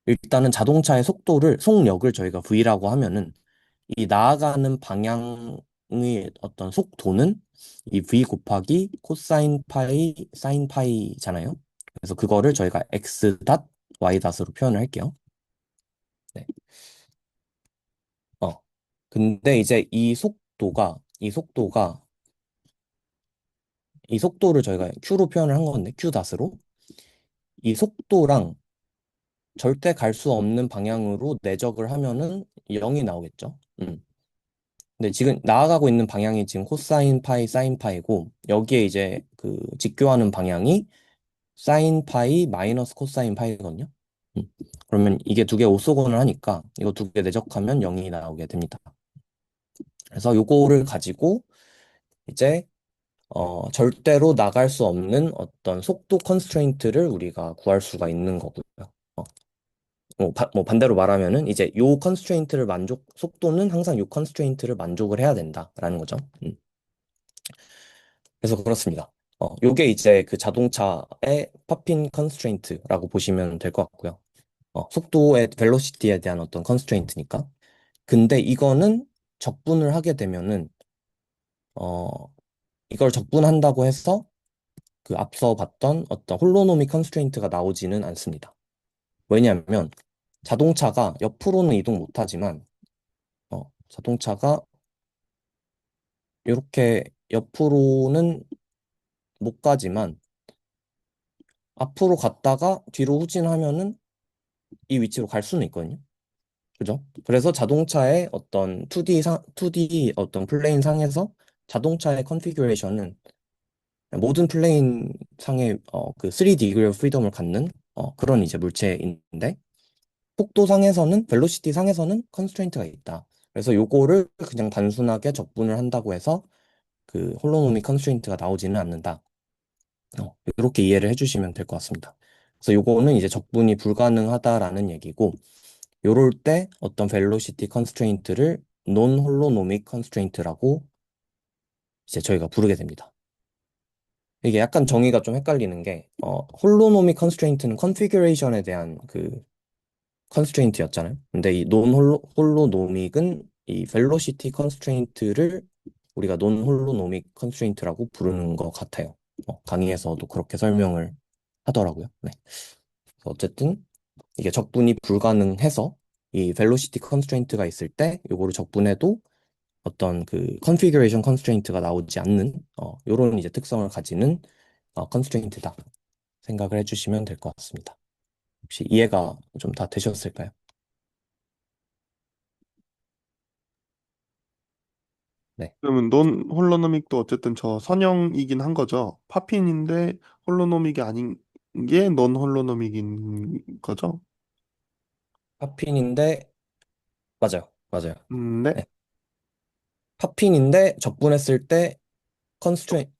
일단은 자동차의 속력을 저희가 V라고 하면은 이 나아가는 방향의 어떤 속도는 이 V 곱하기 코사인 파이 사인 파이잖아요. 그래서 그거를 저희가 X 닷 Y 닷으로 표현을 할게요. 네. 어. 근데 이제 이 속도를 저희가 Q로 표현을 한 건데 Q 닷으로 이 속도랑 절대 갈 수 없는 방향으로 내적을 하면은 0이 나오겠죠. 근데 지금 나아가고 있는 방향이 지금 코사인 파이, 사인 파이고 여기에 이제 그 직교하는 방향이 사인 파이 마이너스 코사인 파이거든요. 음. 그러면 이게 두 개 오쏘건을 하니까 이거 두 개 내적하면 0이 나오게 됩니다. 그래서 요거를 가지고 이제 절대로 나갈 수 없는 어떤 속도 컨스트레인트를 우리가 구할 수가 있는 거고요. 어, 뭐 반대로 말하면은 이제 요 컨스트레인트를 속도는 항상 요 컨스트레인트를 만족을 해야 된다라는 거죠. 그래서 그렇습니다. 요게 이제 그 자동차의 팝핀 컨스트레인트라고 보시면 될 것 같고요. 속도의 벨로시티에 대한 어떤 컨스트레인트니까. 근데 이거는 적분을 하게 되면은 어, 이걸 적분한다고 해서 그 앞서 봤던 어떤 홀로노믹 컨스트레인트가 나오지는 않습니다. 왜냐하면 자동차가 옆으로는 이동 못하지만 자동차가 이렇게 옆으로는 못 가지만 앞으로 갔다가 뒤로 후진하면은 이 위치로 갈 수는 있거든요. 그죠? 그래서 자동차의 어떤 2D 어떤 플레인 상에서 자동차의 컨피규레이션은 모든 플레인 상의 그 3 degree of freedom을 갖는 그런 이제 물체인데 속도 상에서는 벨로시티 상에서는 컨스트레인트가 있다. 그래서 요거를 그냥 단순하게 적분을 한다고 해서 그 홀로노미 컨스트레인트가 나오지는 않는다. 이렇게 이해를 해주시면 될 것 같습니다. 그래서 요거는 이제 적분이 불가능하다라는 얘기고 요럴 때 어떤 벨로시티 컨스트레인트를 논 홀로노믹 컨스트레인트라고 이제 저희가 부르게 됩니다. 이게 약간 정의가 좀 헷갈리는 게, 홀로노믹 컨스트레인트는 컨피규레이션에 대한 그 컨스트레인트였잖아요. 근데 이 논 홀로노믹은 이 벨로시티 컨스트레인트를 우리가 논 홀로노믹 컨스트레인트라고 부르는 것 같아요. 강의에서도 그렇게 설명을 하더라고요. 네. 그래서 어쨌든 이게 적분이 불가능해서 이 벨로시티 컨스트레인트가 있을 때 요거를 적분해도 어떤 그 컨피규레이션 컨스트레인트가 나오지 않는 요런 이제 특성을 가지는 컨스트레인트다 생각을 해주시면 될 것 같습니다. 혹시 이해가 좀 다 되셨을까요? 네. 그러면 논 홀로노믹도 어쨌든 저 선형이긴 한 거죠. 파핀인데 홀로노믹이 아닌 게 논 홀로노믹인 거죠. 파핀인데 맞아요. 맞아요. 네. 네. 파핀인데 적분했을 때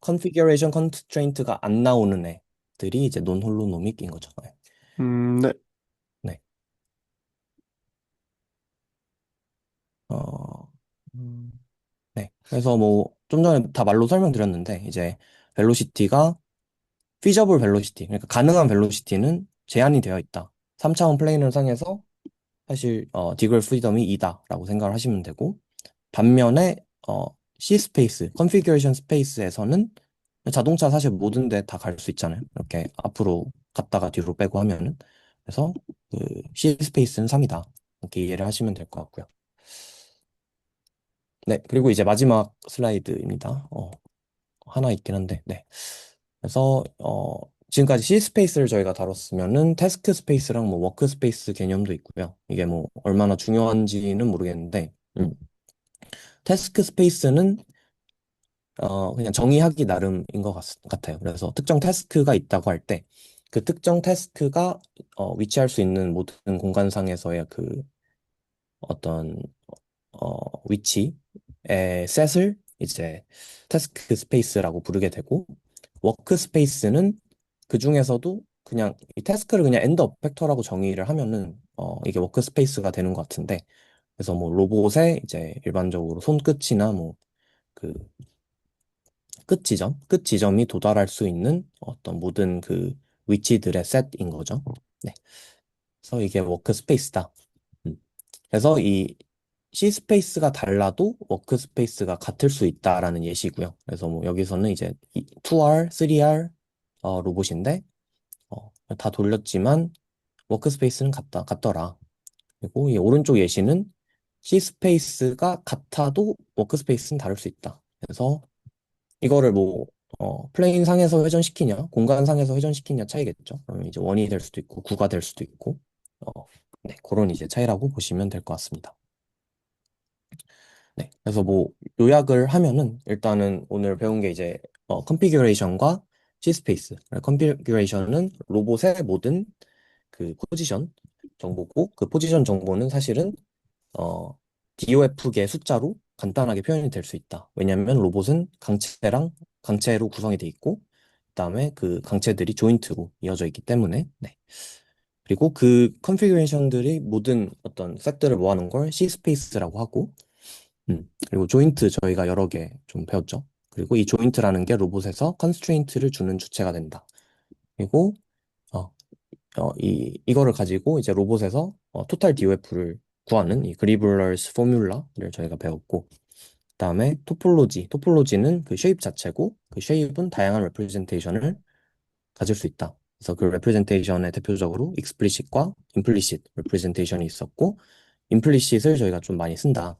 컨피규레이션 컨스트레인트가 안 나오는 애들이 이제 논 홀로노믹인 거죠. 네. 네. 네. 어, 음, 네. 그래서 뭐 좀 전에 다 말로 설명드렸는데 이제 벨로시티가 feasible velocity, 그러니까 가능한 벨로시티는 제한이 되어 있다. 3차원 플레인을 상에서 사실 디그럴 프리덤이 2다라고 생각을 하시면 되고, 반면에 C 스페이스, 컨피규레이션 스페이스에서는 자동차 사실 모든 데 다 갈 수 있잖아요. 이렇게 앞으로 갔다가 뒤로 빼고 하면은. 그래서 그 C 스페이스는 3이다. 이렇게 이해를 하시면 될 것 같고요. 네, 그리고 이제 마지막 슬라이드입니다. 하나 있긴 한데, 네. 그래서 지금까지 C 스페이스를 저희가 다뤘으면은 태스크 스페이스랑 뭐 워크 스페이스 개념도 있고요. 이게 뭐 얼마나 중요한지는 모르겠는데, 태스크 스페이스는 그냥 정의하기 나름인 것 같아요. 그래서 특정 태스크가 있다고 할 때, 그 특정 태스크가 위치할 수 있는 모든 공간상에서의 그 어떤 위치의 셋을 이제 태스크 스페이스라고 부르게 되고, 워크 스페이스는 그 중에서도 그냥 이 태스크를 그냥 엔드 어펙터라고 정의를 하면은 이게 워크 스페이스가 되는 것 같은데, 그래서 뭐 로봇의 이제 일반적으로 손끝이나 뭐 그 끝 지점이 도달할 수 있는 어떤 모든 그 위치들의 셋인 거죠. 네. 그래서 이게 워크 스페이스다. 음. 그래서 이 C 스페이스가 달라도 워크 스페이스가 같을 수 있다라는 예시고요. 그래서 뭐 여기서는 이제 2R, 3R 로봇인데 다 돌렸지만 워크 스페이스는 같더라. 그리고 이 오른쪽 예시는 C 스페이스가 같아도 워크 스페이스는 다를 수 있다. 그래서 이거를 뭐 플레인 상에서 회전시키냐, 공간 상에서 회전시키냐 차이겠죠. 그러면 이제 1이 될 수도 있고 9가 될 수도 있고 네, 그런 이제 차이라고 보시면 될 것 같습니다. 네, 그래서 뭐 요약을 하면은 일단은 오늘 배운 게 이제 컨피규레이션과 C스페이스. 컨피규레이션은 로봇의 모든 그 포지션 정보고, 그 포지션 정보는 사실은 어, DOF계 숫자로 간단하게 표현이 될 수 있다. 왜냐하면 로봇은 강체로 구성이 돼 있고, 그다음에 그 강체들이 조인트로 이어져 있기 때문에, 네. 그리고 그 컨피규레이션들이 모든 어떤 셋들을 모아놓은 걸 C 스페이스라고 하고, 그리고 조인트 저희가 여러 개 좀 배웠죠. 그리고 이 조인트라는 게 로봇에서 컨스트레인트를 주는 주체가 된다. 그리고 어, 이거를 가지고 이제 로봇에서 토탈 DOF를 구하는 이 그리블러스 포뮬라를 저희가 배웠고, 그다음에 토폴로지는 그 쉐입 자체고, 그 쉐입은 다양한 레프레젠테이션을 가질 수 있다. 그래서 그 레프레젠테이션의 대표적으로 익스플리시트과 임플리시트 레프레젠테이션이 있었고, 임플리시트를 저희가 좀 많이 쓴다.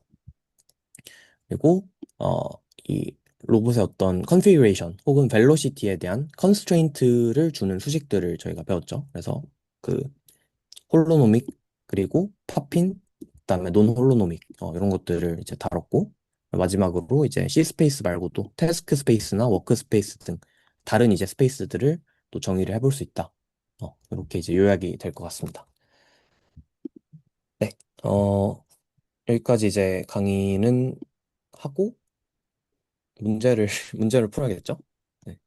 그리고 어, 이 로봇의 어떤 컨피규레이션 혹은 벨로시티에 대한 컨스트레인트를 주는 수식들을 저희가 배웠죠. 그래서 그 홀로노믹, 그리고 파핀, 그다음에 논 홀로노믹 이런 것들을 이제 다뤘고, 마지막으로 이제 C 스페이스 말고도 태스크 스페이스나 워크 스페이스 등 다른 이제 스페이스들을 또 정의를 해볼 수 있다. 이렇게 이제 요약이 될 것 같습니다. 네, 여기까지 이제 강의는 하고 문제를 문제를 풀어야겠죠? 네.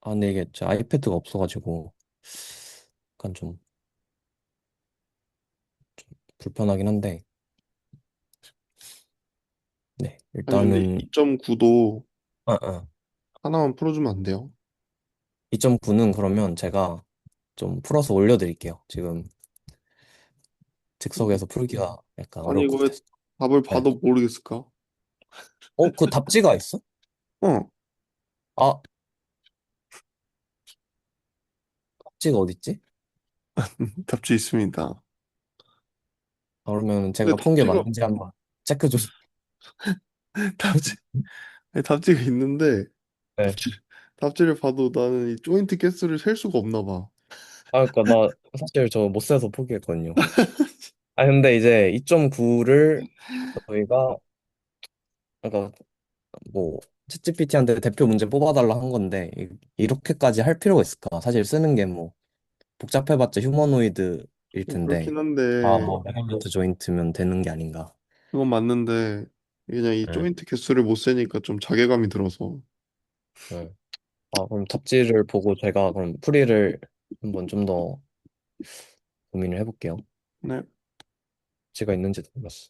아, 근데 이게 제 아이패드가 없어가지고 약간 좀 불편하긴 한데, 네, 아니 근데 일단은 2.9도 어. 하나만 풀어주면 안 돼요? 2.9는 그러면 제가 좀 풀어서 올려드릴게요. 지금 즉석에서 풀기가 약간 아니, 어려울 이거 것 왜 같아서. 답을 네. 봐도 모르겠을까? 그 답지가 있어? 어, 아, 답지가 어딨지? 답지 있습니다. 그러면 근데 제가 푼 게 답지가, 맞는지 한번 체크 좀. 답지, 아니, 답지가 있는데, 네. 답지, 답지를 봐도 나는 이 조인트 개수를 셀 수가 없나 봐. 그러니까 나 사실 저 못 세서 포기했거든요. 근데 이제 2.9를 저희가, 그러니까 뭐, 챗GPT한테 대표 문제 뽑아달라 한 건데, 이렇게까지 할 필요가 있을까? 사실 쓰는 게 뭐, 복잡해봤자 휴머노이드일 텐데, 그렇긴 뭐, 한데, 레귤러트 조인트면 되는 게 아닌가. 그건 맞는데, 그냥 이 네. 조인트 개수를 못 세니까 좀 자괴감이 들어서. 네. 그럼 답지를 보고 제가 그럼 풀이를 한번 좀 더 고민을 해볼게요. 네, 답지가 있는지도 몰랐어.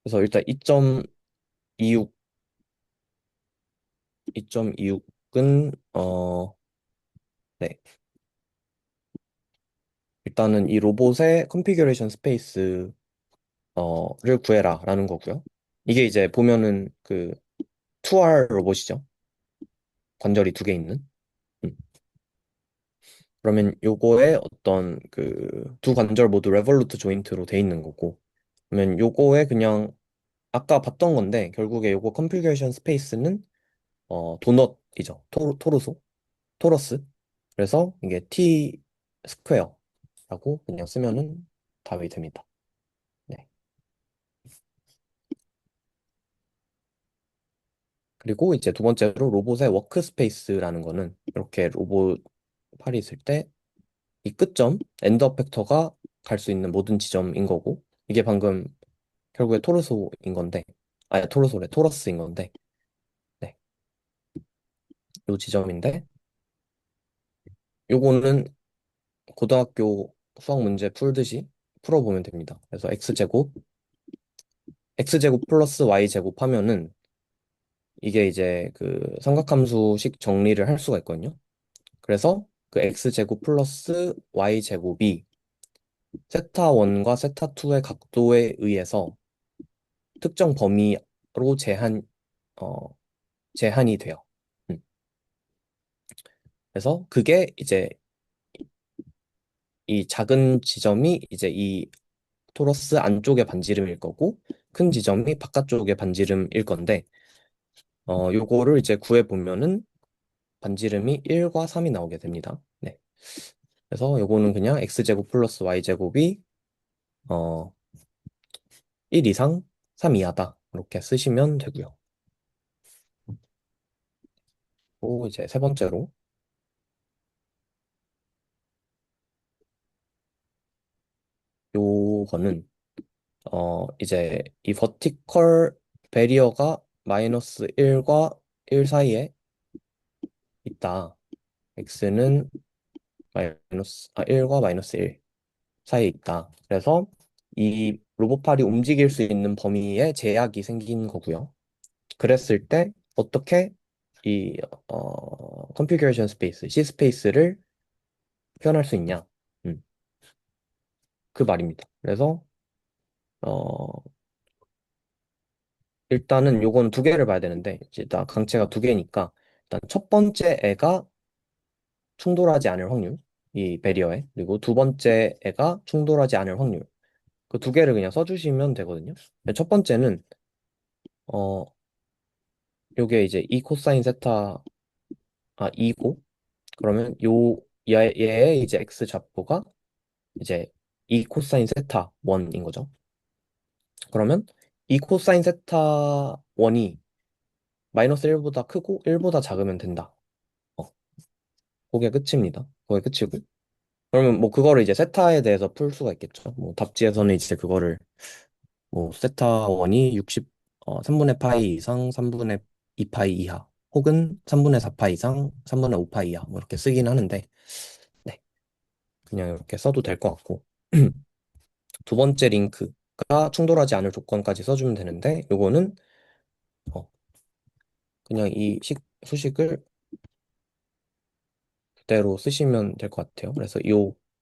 그래서 일단 2.26, 2.26은, 네. 일단은 이 로봇의 컨피규레이션 스페이스, 를 구해라라는 거고요. 이게 이제 보면은 그 2R 로봇이죠. 관절이 두 개 있는. 음. 그러면 요거에 어떤 그 두 관절 모두 레볼루트 조인트로 돼 있는 거고. 그러면 요거에 그냥 아까 봤던 건데 결국에 요거 컨피규레이션 스페이스는 도넛이죠. 토르소, 토러스. 그래서 이게 T 스퀘어라고 그냥 쓰면은 답이 됩니다. 네. 그리고 이제 두 번째로 로봇의 워크스페이스라는 거는 이렇게 로봇 팔이 있을 때 이 끝점, 엔더 팩터가 갈 수 있는 모든 지점인 거고, 이게 방금 결국에 토르소인 건데, 토르소래, 토러스인 건데, 네, 요 지점인데, 요거는 고등학교 수학 문제 풀듯이 풀어보면 됩니다. 그래서 x제곱 플러스 y제곱 하면은 이게 이제 그 삼각함수식 정리를 할 수가 있거든요. 그래서 그 x제곱 플러스 y제곱이 세타 1과 세타 2의 각도에 의해서 특정 범위로 어, 제한이 돼요. 음. 그래서 그게 이제 이 작은 지점이 이제 이 토러스 안쪽의 반지름일 거고 큰 지점이 바깥쪽의 반지름일 건데 요거를 이제 구해 보면은 반지름이 1과 3이 나오게 됩니다. 네. 그래서 요거는 그냥 x제곱 플러스 y제곱이 어, 1 이상 3 이하다. 이렇게 쓰시면 되고요. 또 이제 세 번째로 요거는 이제 이 버티컬 베리어가 마이너스 1과 1 사이에 있다. x는 1과 마이너스 1 사이에 있다. 그래서 이 로봇팔이 움직일 수 있는 범위에 제약이 생긴 거고요. 그랬을 때 어떻게 이 컨피규레이션 스페이스, C 스페이스를 표현할 수 있냐? 음, 그 말입니다. 그래서 어, 일단은 요건 두 개를 봐야 되는데 이제 일단 강체가 두 개니까 일단 첫 번째 애가 충돌하지 않을 확률, 이 베리어에. 그리고 두 번째 애가 충돌하지 않을 확률. 그 두 개를 그냥 써주시면 되거든요. 첫 번째는, 어, 요게 이제 2 코사인 세타, 2고, 그러면 얘의 이제 x 좌표가 이제 2 코사인 세타 1인 거죠. 그러면 2 코사인 세타 1이 마이너스 1보다 크고 1보다 작으면 된다. 어, 그게 끝입니다. 그게 끝이고. 그러면 뭐 그거를 이제 세타에 대해서 풀 수가 있겠죠. 뭐 답지에서는 이제 그거를 뭐 세타 원이 3분의 파이 이상 3분의 2파이 이하 혹은 3분의 4파이 이상 3분의 5파이 이하 뭐 이렇게 쓰긴 하는데 네 그냥 이렇게 써도 될 것 같고 두 번째 링크가 충돌하지 않을 조건까지 써주면 되는데 요거는 어, 그냥 이 수식을 그대로 쓰시면 될 것 같아요. 그래서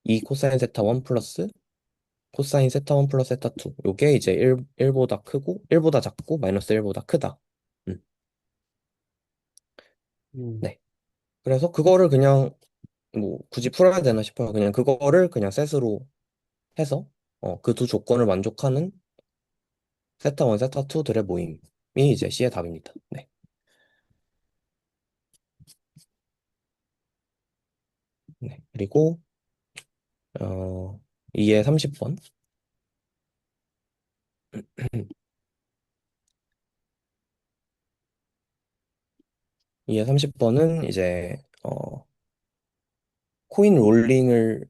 이 코사인 세타 1 플러스 코사인 세타 1 플러스 세타 2. 요게 이제 1보다 크고, 1보다 작고, 마이너스 1보다 크다. 음, 음, 네. 그래서 그거를 그냥 뭐 굳이 풀어야 되나 싶어요. 그냥 그거를 그냥 셋으로 해서 그 두 조건을 만족하는 세타 1, 세타 2들의 모임이 이제 C의 답입니다. 네. 네. 그리고 2의 30번. 2의 30번은 이제 코인 롤링을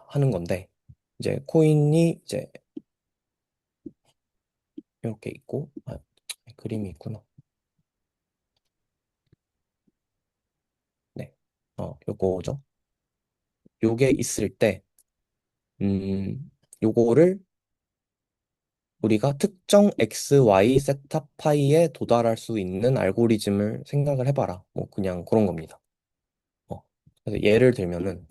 하는 건데 이제 코인이 이제 이렇게 있고 그림이 있구나. 네. 요거죠. 요게 있을 때 요거를 우리가 특정 XY 세타 파이에 도달할 수 있는 알고리즘을 생각을 해봐라. 뭐 그냥 그런 겁니다. 어, 그래서 예를 들면은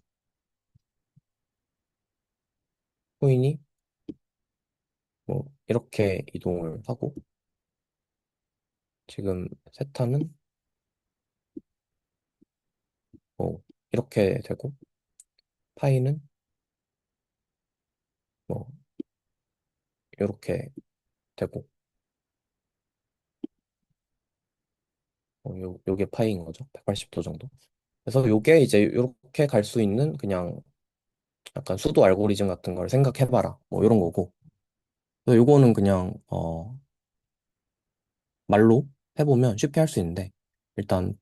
코인이 뭐 이렇게 이동을 하고 지금 세타는 뭐 이렇게 되고 파이는 뭐 이렇게 되고 요게 파이인 거죠. 180도 정도. 그래서 요게 이제 이렇게 갈 수 있는 그냥 약간 수도 알고리즘 같은 걸 생각해봐라. 뭐 이런 거고. 그래서 요거는 그냥 말로 해보면 쉽게 할 수 있는데 일단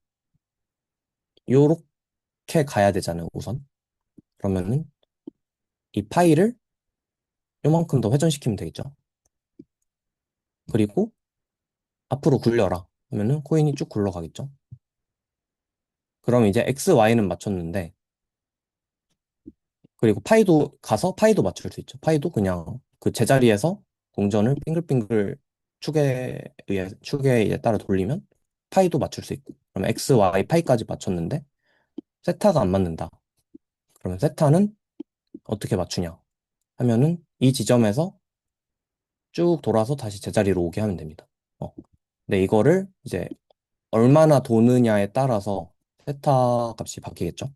요렇게 가야 되잖아요, 우선. 그러면은 이 파일을 요만큼 더 회전시키면 되겠죠. 그리고 앞으로 굴려라 하면은 코인이 쭉 굴러가겠죠. 그럼 이제 X, Y는 맞췄는데 그리고 파이도 가서 파이도 맞출 수 있죠. 파이도 그냥 그 제자리에서 동전을 빙글빙글 축에 따라 돌리면 파이도 맞출 수 있고. 그러면 X, Y, 파이까지 맞췄는데 세타가 안 맞는다. 그러면 세타는 어떻게 맞추냐 하면은 이 지점에서 쭉 돌아서 다시 제자리로 오게 하면 됩니다. 근데 이거를 이제 얼마나 도느냐에 따라서 세타 값이 바뀌겠죠.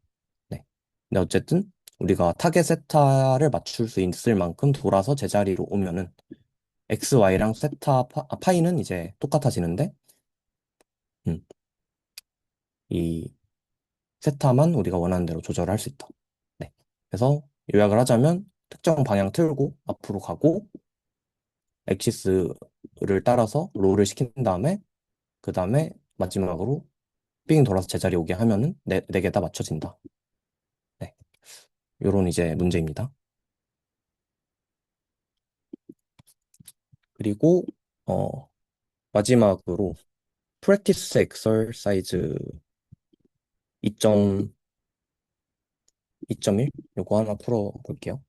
네. 근데 어쨌든 우리가 타겟 세타를 맞출 수 있을 만큼 돌아서 제자리로 오면은 x, y랑 파이는 이제 똑같아지는데 음, 이 세타만 우리가 원하는 대로 조절할 수 있다. 네. 그래서 요약을 하자면 특정 방향 틀고 앞으로 가고 엑시스를 따라서 롤을 시킨 다음에 그 다음에 마지막으로 삥 돌아서 제자리 오게 하면은 네 개 다 맞춰진다. 네. 요런 이제 문제입니다. 그리고 어 마지막으로 프랙티스 엑서사이즈 2.1 요거 하나 풀어 볼게요.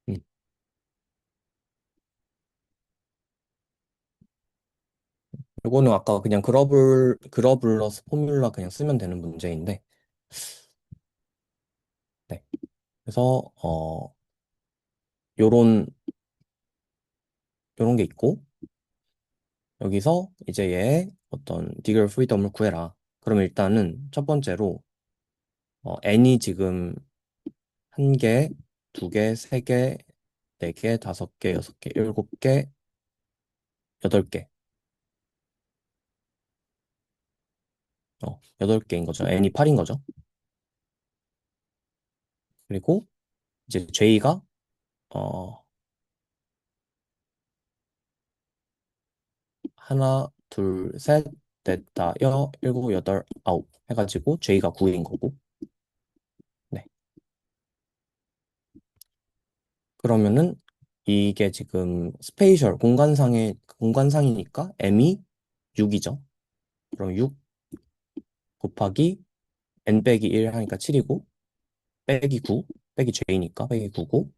음. 요거는 아까 그냥 그러블러스 포뮬라 그냥 쓰면 되는 문제인데 네. 그래서 요런 요런 게 있고 여기서 이제 얘의 어떤 디글 프리덤을 구해라. 그럼 일단은 첫 번째로 n이 지금 한 개, 두 개, 세 개, 네 개, 다섯 개, 여섯 개, 일곱 개, 여덟 개. 여덟 개인 거죠. n이 8인 거죠. 그리고 이제 j가 어, 하나, 둘, 셋, 넷, 다, 일곱, 여덟, 아홉 해가지고 j가 9인 거고. 네. 그러면은 이게 지금 스페이셜 공간상이니까 m이 6이죠. 그럼 6 곱하기 n 빼기 1 하니까 7이고 빼기 9, 빼기 J니까 빼기 9고,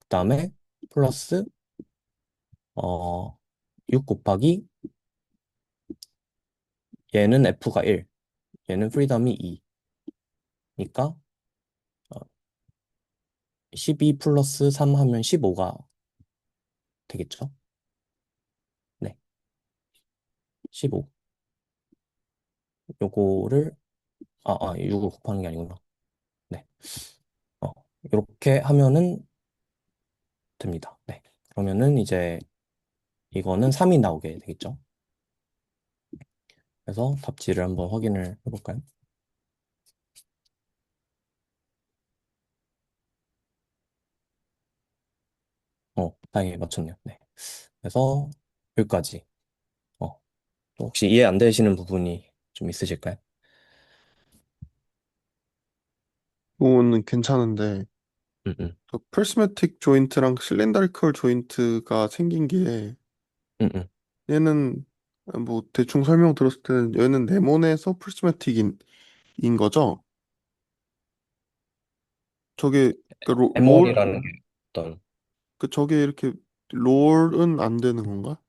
그다음에 플러스 6 곱하기 얘는 F가 1, 얘는 프리덤이 2니까 12 플러스 3 하면 15가 되겠죠? 네, 15. 요거를 6을 곱하는 게 아니구나. 네. 어, 이렇게 하면은 됩니다. 네. 그러면은 이제 이거는 3이 나오게 되겠죠? 그래서 답지를 한번 확인을 해볼까요? 다행히 맞췄네요. 네. 그래서 여기까지. 어, 또 혹시 이해 안 되시는 부분이 좀 있으실까요? 이거는 괜찮은데 음, 음, 그 프리스매틱 조인트랑 실린더리컬 조인트가 생긴 게 음. 얘는 뭐 대충 설명 들었을 때는 얘는 네모네에서 프리스매틱인 인 거죠? 저게 그 에몰이라는 게 어떤, 그 저게 이렇게 롤은 안 되는 건가?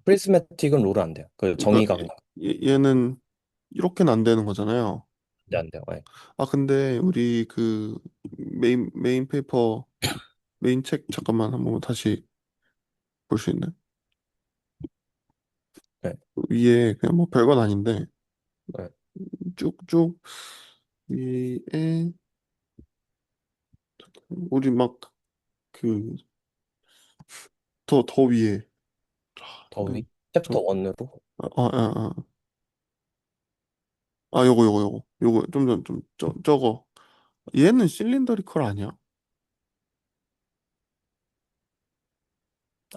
프리스매틱은 롤은 안 돼요. 그 그러니까 정의가 그냥 얘는 이렇게는 안 되는 거잖아요. 안 돼요. 네. 아 근데 우리 그 메인 페이퍼 메인 책 잠깐만 한번 다시 볼 수 있나요? 네. 위에 그냥 뭐 별건 아닌데 네. 쭉쭉 위에 우리 막 그 더 위에 더위? 저 챕터 1으로? 요거 좀 저거 얘는 실린더리컬 아니야?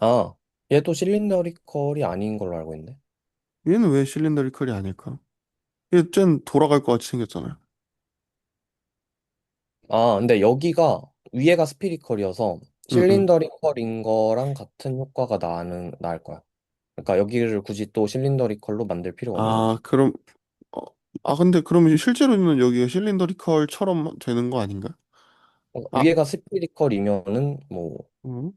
아, 얘도 실린더리컬이 아닌 걸로 알고 있는데. 얘는 왜 실린더리컬이 아닐까? 얘쟨 돌아갈 것 같이 생겼잖아요. 근데 여기가 위에가 스피리컬이어서 응응. 실린더리컬인 거랑 같은 효과가 나을 거야. 그러니까 여기를 굳이 또 실린더리컬로 만들 필요가 없는 아 거지. 그럼 어, 근데 그러면 실제로는 여기가 실린더리컬처럼 되는 거 아닌가? 아 위에가 스피리컬이면은 뭐 음.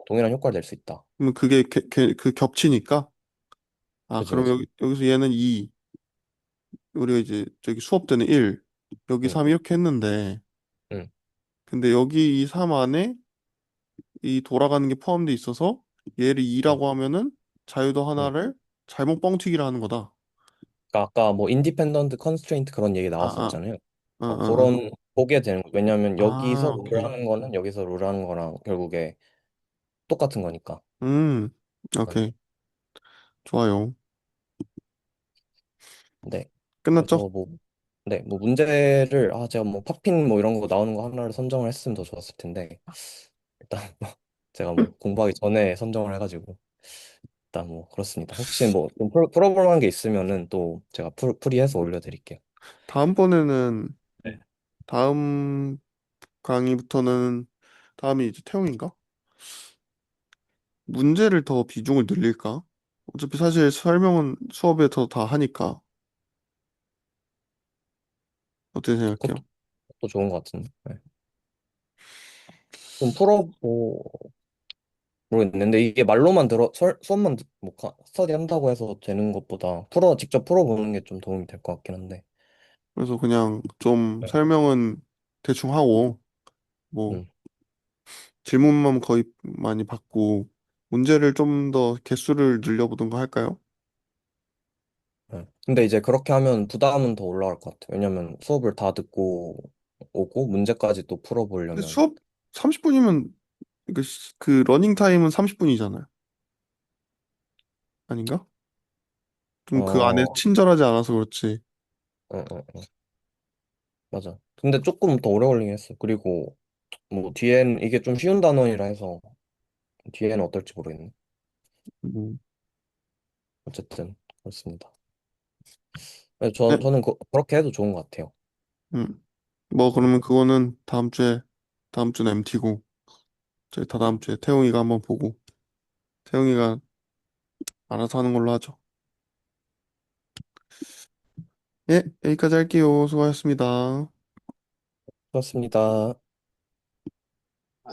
동일한 효과를 낼 수 있다. 그러면 그게 그 겹치니까 아 그지, 그럼 그지. 여기서 얘는 2 우리가 이제 저기 수업 때는 1 여기 응, 3 이렇게 했는데 응, 근데 여기 이 3 안에 이 돌아가는 게 포함돼 있어서 얘를 응, 2라고 하면은 자유도 응. 하나를 잘못 뻥튀기를 하는 거다. 그러니까 아까 뭐 인디펜던트 컨스트레인트 그런 얘기 아, 아, 나왔었잖아요. 아. 그런 보게 되는 거. 왜냐하면 여기서 오케이. 롤하는 거는 여기서 롤하는 거랑 결국에 똑같은 거니까. 음, 응. 오케이. 좋아요. 네. 끝났죠? 그래서 뭐, 네, 뭐 문제를 제가 뭐 팝핀 뭐 이런 거 나오는 거 하나를 선정을 했으면 더 좋았을 텐데 일단 뭐 제가 뭐 공부하기 전에 선정을 해가지고 일단 뭐 그렇습니다. 혹시 뭐 좀 풀어볼 만한 게 있으면은 또 제가 풀이해서 올려드릴게요. 다음번에는, 네. 다음 강의부터는, 다음이 이제 태용인가? 문제를 더 비중을 늘릴까? 어차피 사실 설명은 수업에 더 다 하니까. 어떻게 그것도, 생각해요? 그것도 좋은 것 같은데. 네. 좀 풀어보 모르겠는데 이게 말로만 수업만 뭐 스터디 한다고 해서 되는 것보다 직접 풀어보는 게 좀 도움이 될 것 같긴 한데. 그래서 그냥 좀 네. 설명은 대충 하고, 뭐, 음. 질문만 거의 많이 받고, 문제를 좀 더 개수를 늘려보던가 할까요? 네. 근데 이제 그렇게 하면 부담은 더 올라갈 것 같아요. 왜냐면 수업을 다 듣고 오고 문제까지 또 근데 풀어보려면. 수업 30분이면, 그 러닝 타임은 30분이잖아요. 아닌가? 좀 그 안에 어, 친절하지 않아서 그렇지. 어, 맞아. 근데 조금 더 오래 걸리긴 했어. 그리고 뭐 뒤엔 이게 좀 쉬운 단원이라 해서 뒤에는 어떨지 모르겠네. 음. 어쨌든 그렇습니다. 네, 네, 저는 그렇게 해도 좋은 것 같아요. 뭐 네. 그러면 그거는 다음 주는 MT고 저희 다 다음 주에 태용이가 한번 보고 태용이가 알아서 하는 걸로 하죠. 예, 여기까지 할게요. 수고하셨습니다. 좋았습니다.